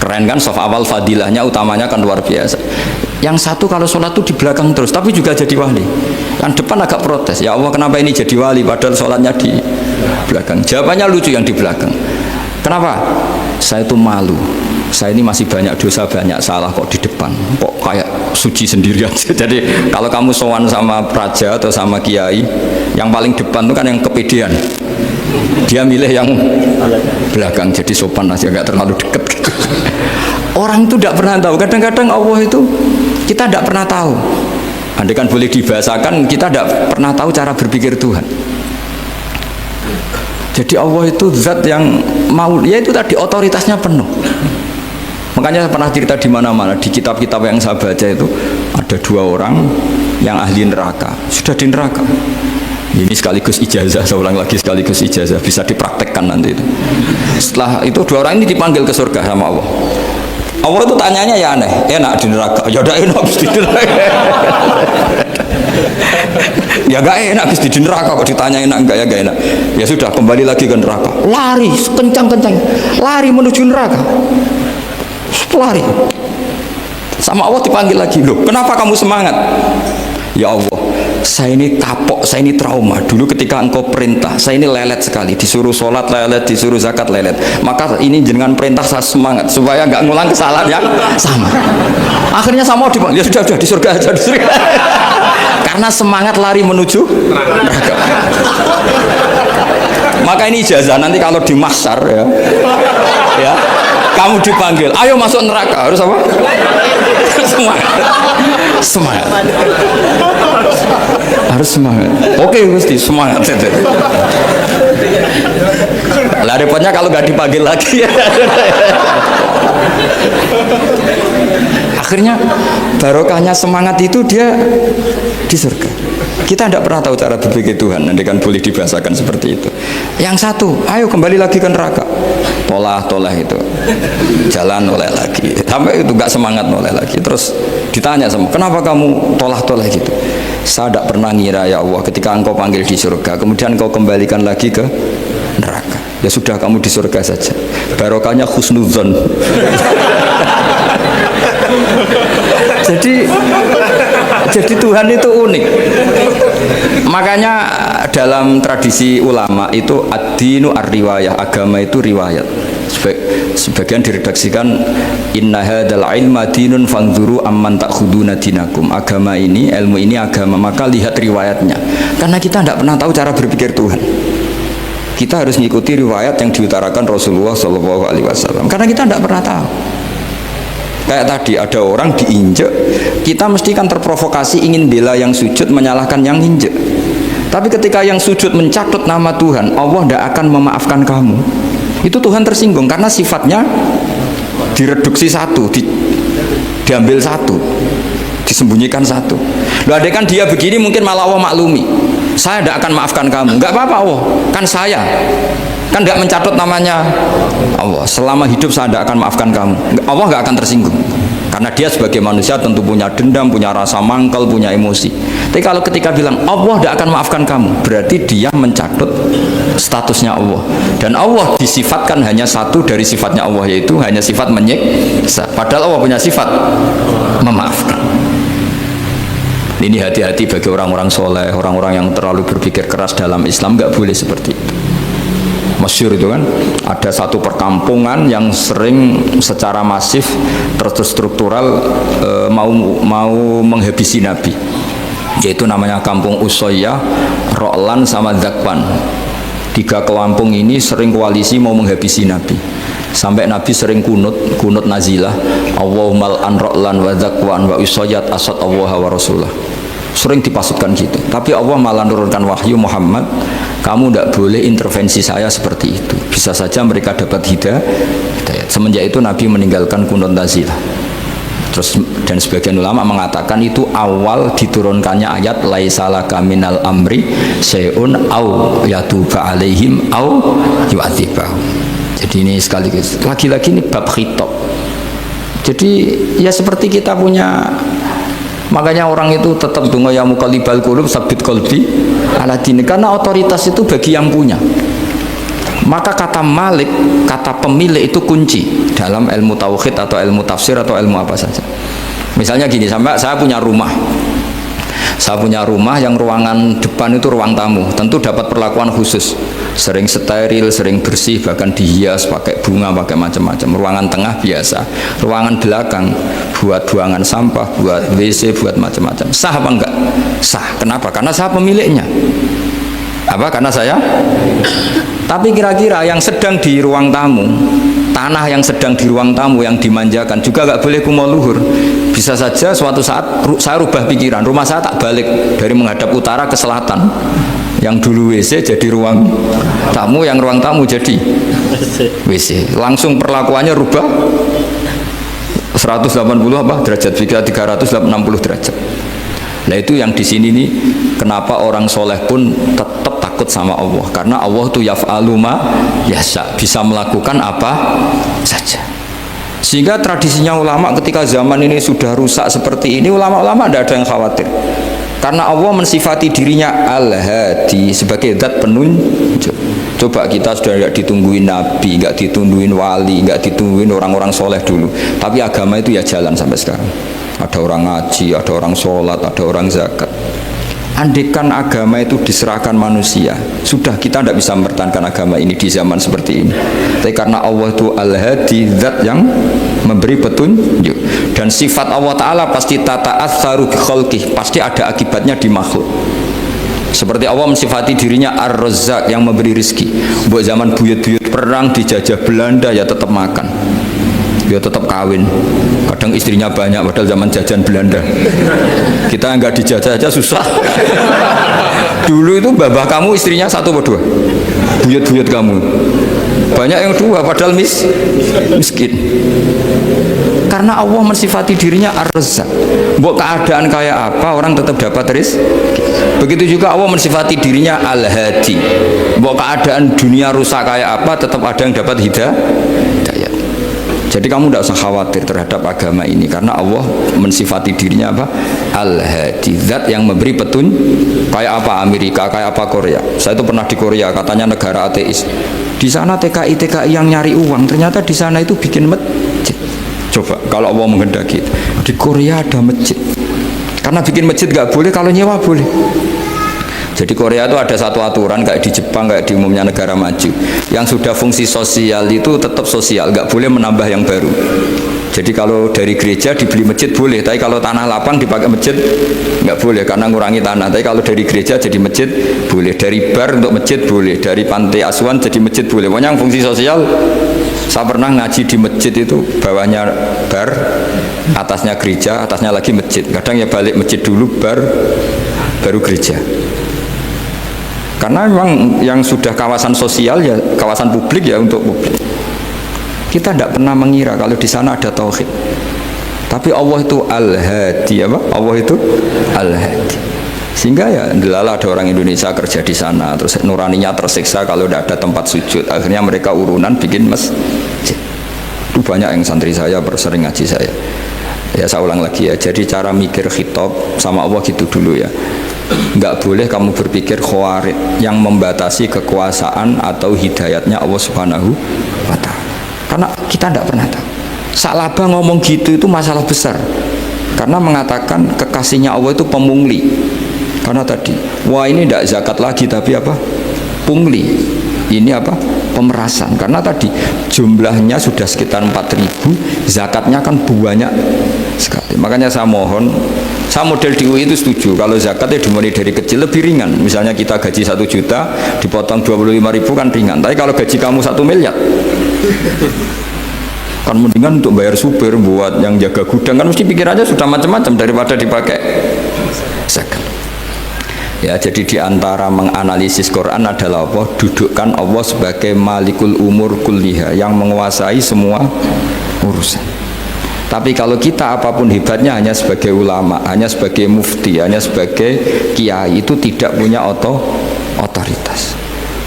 keren kan, shaf awal fadilahnya utamanya kan luar biasa. Yang satu kalau sholat tuh di belakang terus, tapi juga jadi wali. Yang depan agak protes, ya Allah kenapa ini jadi wali padahal sholatnya di belakang. Jawabannya lucu yang di belakang. Kenapa? Saya itu malu. Saya ini masih banyak dosa, banyak salah kok di depan. Kok kayak suci sendirian. Jadi kalau kamu sowan sama raja atau sama kiai, yang paling depan itu kan yang kepedean. Dia milih yang belakang, jadi sopan aja, nggak terlalu dekat gitu. Orang itu tidak pernah tahu. Kadang-kadang Allah itu kita tidak pernah tahu. Andai kan boleh dibahasakan, kita tidak pernah tahu cara berpikir Tuhan. Jadi Allah itu zat yang mau, ya itu tadi otoritasnya penuh. Makanya saya pernah cerita di mana-mana, di kitab-kitab yang saya baca itu ada 2 orang yang ahli neraka, sudah di neraka. Ini sekaligus ijazah, saya ulang lagi sekaligus ijazah, bisa dipraktekkan nanti itu. Setelah itu 2 orang ini dipanggil ke surga sama Allah. Allah itu tanyanya ya aneh, enak di neraka? Ya udah enak di neraka. Ya gak enak di neraka, kok ditanya enak enggak ya gak enak. Ya sudah kembali lagi ke neraka. Lari kencang-kencang, lari menuju neraka. Lari. Sama Allah dipanggil lagi, loh kenapa kamu semangat? Ya Allah, saya ini kapok, saya ini trauma. Dulu ketika engkau perintah, saya ini lelet sekali. Disuruh sholat lelet, disuruh zakat lelet. Maka ini jenengan perintah saya semangat supaya nggak ngulang kesalahan yang sama. Akhirnya sama dipanggil, ya sudah di surga aja, di surga. Karena semangat lari menuju neraka. Maka ini ijazah nanti kalau di mahsyar ya, kamu dipanggil, ayo masuk neraka, harus apa? Semangat. Harus semangat. Oke Gusti, semangat. Lah repotnya kalau nggak dipanggil lagi. Akhirnya barokahnya semangat itu dia di surga. Kita tidak pernah tahu cara berpikir Tuhan, nanti kan boleh dibahasakan seperti itu. Yang satu, ayo kembali lagi ke neraka. Tolah itu jalan oleh lagi, sampai itu nggak semangat oleh lagi. Terus ditanya sama, kenapa kamu tolah gitu? Saya tidak pernah ngira ya Allah, ketika engkau panggil di surga, kemudian engkau kembalikan lagi ke neraka. Ya sudah, kamu di surga saja. Barokahnya husnudzon. Jadi Tuhan itu unik. Makanya dalam tradisi ulama itu ad-dinu ar-riwayah, agama itu riwayat. Sebagian diredaksikan inna hadzal ilma dinun fanzuru amman ta'khuduna dinakum. Agama ini, ilmu ini agama, maka lihat riwayatnya. Karena kita tidak pernah tahu cara berpikir Tuhan. Kita harus mengikuti riwayat yang diutarakan Rasulullah SAW. Karena kita tidak pernah tahu. Kayak tadi ada orang diinjek, kita mesti kan terprovokasi ingin bela yang sujud menyalahkan yang injek. Tapi ketika yang sujud mencatut nama Tuhan, Allah tidak akan memaafkan kamu. Itu Tuhan tersinggung karena sifatnya direduksi satu, diambil satu, disembunyikan satu. Loh, ada kan dia begini mungkin malah Allah maklumi. Saya tidak akan maafkan kamu. Enggak apa-apa Allah, kan saya. Kan tidak mencatut namanya Allah. Selama hidup saya tidak akan maafkan kamu. Allah nggak akan tersinggung. Karena dia sebagai manusia tentu punya dendam, punya rasa mangkal, punya emosi. Tapi kalau ketika bilang Allah tidak akan maafkan kamu, berarti dia mencatut statusnya Allah. Dan Allah disifatkan hanya satu dari sifatnya Allah, yaitu hanya sifat menyiksa. Padahal Allah punya sifat memaafkan. Ini hati-hati bagi orang-orang soleh, orang-orang yang terlalu berpikir keras dalam Islam, nggak boleh seperti itu. Masyhur itu kan, ada satu perkampungan yang sering secara masif terstruktural mau menghabisi Nabi, yaitu namanya kampung Usoyyah, Ro'lan sama Zakwan. 3 kampung ini sering koalisi mau menghabisi Nabi, sampai Nabi sering kunut nazilah, Allahumma an Ro'lan wa Zakwan wa Usoyyat asad Allah wa Rasulullah. Sering dipasutkan gitu, tapi Allah malah nurunkan wahyu, Muhammad, kamu tidak boleh intervensi saya seperti itu. Bisa saja mereka dapat hidayah. Semenjak itu Nabi meninggalkan kunut nazilah. Terus dan sebagian ulama mengatakan itu awal diturunkannya ayat laisalaka minal amri syai'un au yatuba alaihim au yu'adzibahum. Jadi ini sekaligus lagi-lagi ini bab khitab. Jadi ya seperti kita punya, makanya orang itu tetap donga ya muqallibal qulub sabit qalbi ala dini, karena otoritas itu bagi yang punya. Maka kata malik, kata pemilik itu kunci dalam ilmu tauhid atau ilmu tafsir atau ilmu apa saja. Misalnya gini, sampai saya punya rumah. Saya punya rumah yang ruangan depan itu ruang tamu, tentu dapat perlakuan khusus. Sering steril, sering bersih, bahkan dihias pakai bunga, pakai macam-macam. Ruangan tengah biasa, ruangan belakang buat buangan sampah, buat WC, buat macam-macam. Sah apa enggak? Sah. Kenapa? Karena saya pemiliknya. Apa? Karena saya. Tapi kira-kira yang sedang di ruang tamu, tanah yang sedang di ruang tamu yang dimanjakan juga nggak boleh kumo luhur. Bisa saja suatu saat saya rubah pikiran, rumah saya tak balik dari menghadap utara ke selatan. Yang dulu WC jadi ruang tamu, yang ruang tamu jadi WC. Langsung perlakuannya rubah 180 apa derajat, 360 derajat. Nah itu yang di sini nih, kenapa orang soleh pun tetap takut sama Allah, karena Allah tuh yaf'alu ma yasha, bisa melakukan apa saja. Sehingga tradisinya ulama ketika zaman ini sudah rusak seperti ini, ulama-ulama tidak ada yang khawatir, karena Allah mensifati dirinya al-hadi sebagai zat penunjuk. Coba kita sudah tidak ditungguin nabi, nggak ditungguin wali, nggak ditungguin orang-orang soleh dulu, tapi agama itu ya jalan sampai sekarang. Ada orang ngaji, ada orang sholat, ada orang zakat. Andekan agama itu diserahkan manusia, sudah kita tidak bisa mempertahankan agama ini di zaman seperti ini. Tapi karena Allah itu Al-Hadi, zat yang memberi petunjuk, dan sifat Allah Ta'ala pasti tata'atsaru bi khalqih, pasti ada akibatnya di makhluk. Seperti Allah mensifati dirinya Ar-Razzaq, yang memberi rizki. Buat zaman buyut-buyut perang dijajah Belanda ya tetap makan, ya tetap kawin. Kadang istrinya banyak padahal zaman jajan Belanda. Kita nggak dijajah aja susah. Dulu itu babah kamu istrinya 1 atau 2, buyut-buyut kamu banyak yang 2 padahal miskin. Karena Allah mensifati dirinya Ar-Razzaq. Buat keadaan kayak apa orang tetap dapat rizki. Begitu juga Allah mensifati dirinya Al-Hadi. Buat keadaan dunia rusak kayak apa tetap ada yang dapat hidayah. Jadi kamu tidak usah khawatir terhadap agama ini, karena Allah mensifati dirinya apa? Al-Hadi, zat yang memberi petunjuk. Kayak apa Amerika, kayak apa Korea. Saya itu pernah di Korea, katanya negara ateis. Di sana TKI yang nyari uang, ternyata di sana itu bikin masjid. Coba kalau Allah menghendaki, di Korea ada masjid. Karena bikin masjid nggak boleh, kalau nyewa boleh. Jadi Korea itu ada satu aturan kayak di Jepang, kayak di umumnya negara maju. Yang sudah fungsi sosial itu tetap sosial, nggak boleh menambah yang baru. Jadi kalau dari gereja dibeli masjid boleh, tapi kalau tanah lapang dipakai masjid nggak boleh karena ngurangi tanah. Tapi kalau dari gereja jadi masjid boleh, dari bar untuk masjid boleh, dari pantai asuhan jadi masjid boleh. Pokoknya yang fungsi sosial. Saya pernah ngaji di masjid itu, bawahnya bar, atasnya gereja, atasnya lagi masjid. Kadang ya balik masjid dulu, bar, baru gereja. Karena memang yang sudah kawasan sosial ya kawasan publik ya untuk publik. Kita tidak pernah mengira kalau di sana ada tauhid. Tapi Allah itu Al-Hadi, apa? Allah itu Al-Hadi. Sehingga ya delala ada orang Indonesia kerja di sana, terus nuraninya tersiksa kalau tidak ada tempat sujud. Akhirnya mereka urunan bikin masjid. Itu banyak yang santri saya bersering ngaji saya. Ya saya ulang lagi ya. Jadi cara mikir khitab sama Allah gitu dulu ya. Enggak boleh kamu berpikir khawarid yang membatasi kekuasaan atau hidayatnya Allah Subhanahu wa ta'ala. Karena kita tidak pernah tahu. Salaba ngomong gitu itu masalah besar. Karena mengatakan kekasihnya Allah itu pemungli. Karena tadi, wah ini tidak zakat lagi tapi apa? Pungli. Ini apa? Pemerasan. Karena tadi jumlahnya sudah sekitar 4.000, zakatnya kan banyak sekali. Makanya saya mohon, saya model di UI itu setuju kalau zakatnya dimulai dari kecil lebih ringan. Misalnya kita gaji 1 juta dipotong 25.000 kan ringan. Tapi kalau gaji kamu 1 miliar kan mendingan untuk bayar supir, buat yang jaga gudang, kan mesti pikir aja sudah macam-macam daripada dipakai zakat. Ya, jadi diantara menganalisis Quran adalah apa? Dudukkan Allah sebagai Malikul Umur Kulliha, yang menguasai semua urusan. Tapi kalau kita apapun hebatnya hanya sebagai ulama, hanya sebagai mufti, hanya sebagai kiai, itu tidak punya otoritas.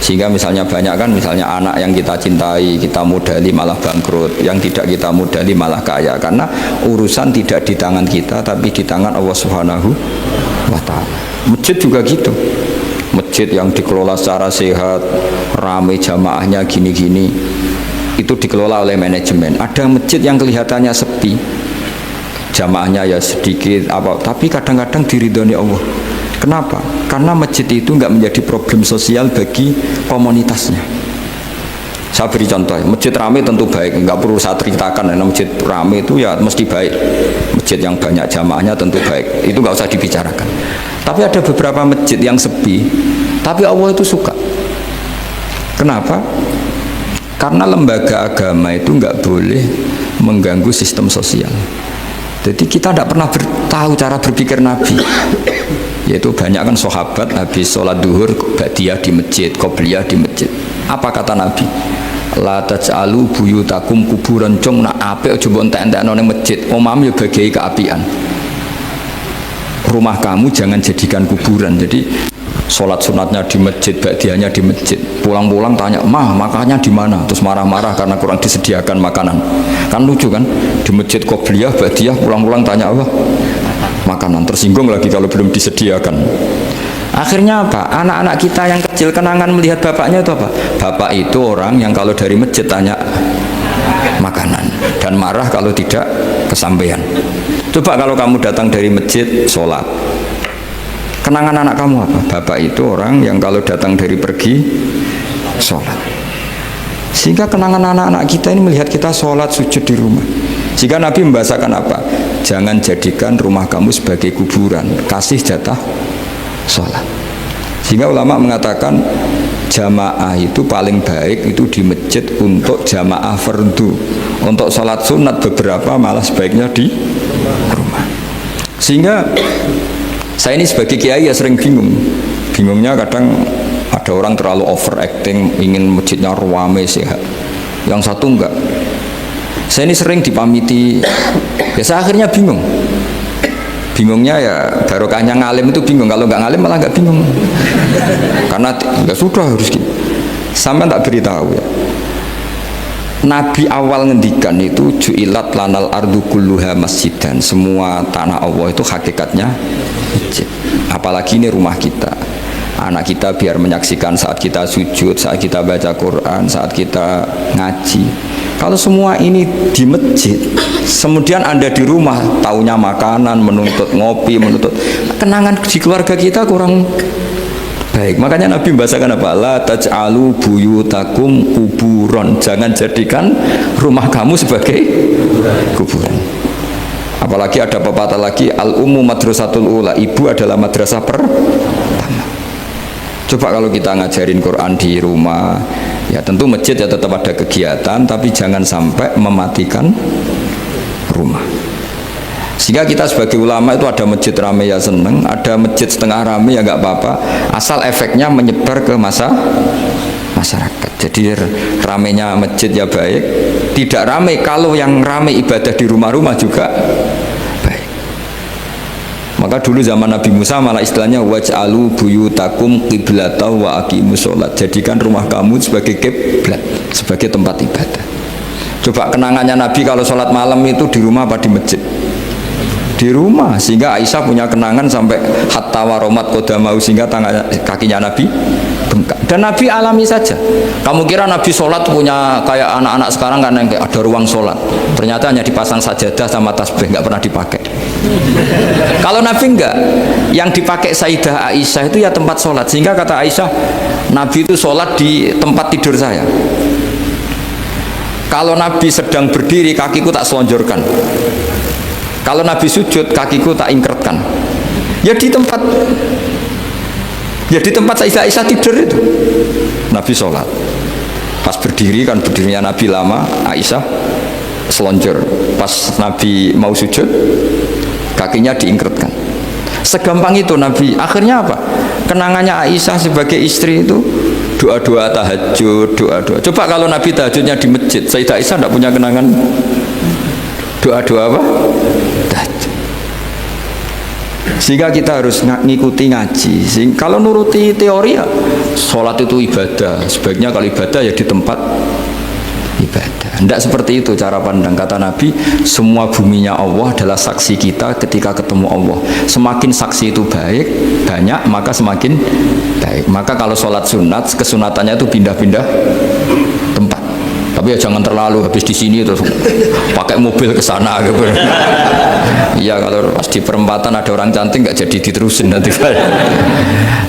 Sehingga misalnya banyak kan, misalnya anak yang kita cintai, kita modali malah bangkrut, yang tidak kita modali malah kaya, karena urusan tidak di tangan kita, tapi di tangan Allah Subhanahu wa ta'ala. Masjid juga gitu. Masjid yang dikelola secara sehat, ramai jamaahnya gini-gini, itu dikelola oleh manajemen. Ada masjid yang kelihatannya sepi, jamaahnya ya sedikit apa, tapi kadang-kadang diridhoni Allah. Kenapa? Karena masjid itu nggak menjadi problem sosial bagi komunitasnya. Saya beri contoh, masjid ramai tentu baik, nggak perlu saya ceritakan. Karena masjid ramai itu ya mesti baik. Masjid yang banyak jamaahnya tentu baik, itu nggak usah dibicarakan. Tapi ada beberapa masjid yang sepi, tapi Allah itu suka. Kenapa? Karena lembaga agama itu nggak boleh mengganggu sistem sosial. Jadi kita tidak pernah tahu cara berpikir Nabi. Yaitu banyak kan sahabat habis sholat duhur ba'diyah di masjid, qobliyah di masjid. Apa kata Nabi? La taj'alu buyutakum kuburan, cung nak apik aja mbok entek-entekno ning masjid. Omam ya bagai keapian. Rumah kamu jangan jadikan kuburan. Jadi sholat sunatnya di masjid, ba'diyahnya di masjid. Pulang-pulang tanya, "Mah, makannya di mana?" Terus marah-marah karena kurang disediakan makanan. Kan lucu kan? Di masjid qobliyah, ba'diyah, pulang-pulang tanya apa? Makanan. Tersinggung lagi kalau belum disediakan. Akhirnya apa? Anak-anak kita yang kecil kenangan melihat bapaknya itu apa? Bapak itu orang yang kalau dari masjid tanya makanan dan marah kalau tidak kesampaian. Coba kalau kamu datang dari masjid sholat, Kenangan anak kamu apa? Bapak itu orang yang kalau datang dari pergi sholat. Sehingga kenangan anak-anak kita ini melihat kita sholat sujud di rumah. Jika Nabi membahasakan apa? Jangan jadikan rumah kamu sebagai kuburan, kasih jatah sholat. Sehingga ulama mengatakan jamaah itu paling baik itu di masjid untuk jamaah fardu. Untuk sholat sunat beberapa malah sebaiknya di rumah. Sehingga saya ini sebagai kiai ya sering bingung. Bingungnya kadang ada orang terlalu overacting, ingin masjidnya ruame sehat. Yang satu enggak. Saya ini sering dipamiti. Ya saya akhirnya bingung. Bingungnya ya barokahnya ngalim itu bingung. Kalau nggak ngalim malah nggak bingung. Karena ya sudah harus gitu. Sampai tak beritahu ya. Nabi awal ngendikan itu ju'ilat lanal ardu kulluha masjidan. Semua tanah Allah itu hakikatnya masjid. Apalagi ini rumah kita. Anak kita biar menyaksikan saat kita sujud, saat kita baca Quran, saat kita ngaji. Kalau semua ini di masjid, kemudian Anda di rumah taunya makanan, menuntut ngopi, menuntut kenangan di keluarga kita kurang baik. Makanya Nabi membahasakan apa? La taj'alu buyutakum kuburon. Jangan jadikan rumah kamu sebagai kuburan. Apalagi ada pepatah lagi, al-ummu madrasatul ula. Ibu adalah madrasah pertama. Coba kalau kita ngajarin Quran di rumah, ya tentu masjid ya tetap ada kegiatan, tapi jangan sampai mematikan rumah. Sehingga kita sebagai ulama itu ada masjid rame ya seneng, ada masjid setengah rame ya nggak apa-apa, asal efeknya menyebar ke masyarakat. Jadi ramenya masjid ya baik, tidak rame kalau yang rame ibadah di rumah-rumah juga baik. Maka dulu zaman Nabi Musa malah istilahnya waj'alu buyutakum qiblata wa aqimus sholat. Jadikan rumah kamu sebagai kiblat, sebagai tempat ibadah. Coba kenangannya Nabi kalau sholat malam itu di rumah apa di masjid? Di rumah. Sehingga Aisyah punya kenangan sampai hatta waromat qodamau, sehingga kakinya Nabi bengkak. Dan Nabi alami saja. Kamu kira Nabi sholat punya kayak anak-anak sekarang kan yang ada ruang sholat, ternyata hanya dipasang sajadah sama tasbih, nggak pernah dipakai. Kalau Nabi enggak, yang dipakai Sayyidah Aisyah itu ya tempat sholat. Sehingga kata Aisyah, Nabi itu sholat di tempat tidur saya. Kalau Nabi sedang berdiri, kakiku tak selonjorkan. Kalau Nabi sujud, kakiku tak ingkretkan. Ya di tempat Sayyidah Aisyah tidur itu Nabi sholat. Pas berdiri kan berdirinya Nabi lama, Aisyah selonjor. Pas Nabi mau sujud, kakinya diingkretkan. Segampang itu Nabi. Akhirnya apa? Kenangannya Aisyah sebagai istri itu doa-doa tahajud, doa-doa. Coba kalau Nabi tahajudnya di masjid, Sayyidah Aisyah tidak punya kenangan doa-doa apa? Tahajud. Sehingga kita harus ngikuti ngaji. Kalau nuruti teori ya sholat itu ibadah. Sebaiknya kalau ibadah ya di tempat ibadah. Tidak seperti itu cara pandang. Kata Nabi, semua buminya Allah adalah saksi kita ketika ketemu Allah. Semakin saksi itu banyak, maka semakin baik. Maka kalau sholat sunat, kesunatannya itu pindah-pindah tempat. Tapi ya jangan terlalu habis di sini terus pakai mobil ke sana gitu. Iya, kalau pas di perempatan ada orang cantik nggak jadi diterusin nanti.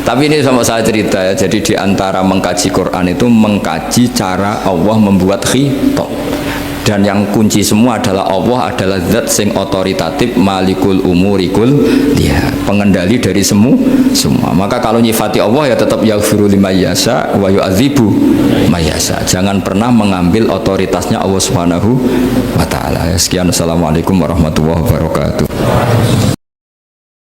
Tapi ini sama saya cerita ya. Jadi di antara mengkaji Quran itu mengkaji cara Allah membuat khitab. Dan yang kunci semua adalah Allah adalah zat sing otoritatif, malikul umurikul dia, pengendali dari semua. Maka kalau nyifati Allah ya tetap yaghfiru liman yasha wa yu'adzibu may yasha. Jangan pernah mengambil otoritasnya Allah Subhanahu wa taala. Sekian, assalamualaikum warahmatullahi wabarakatuh.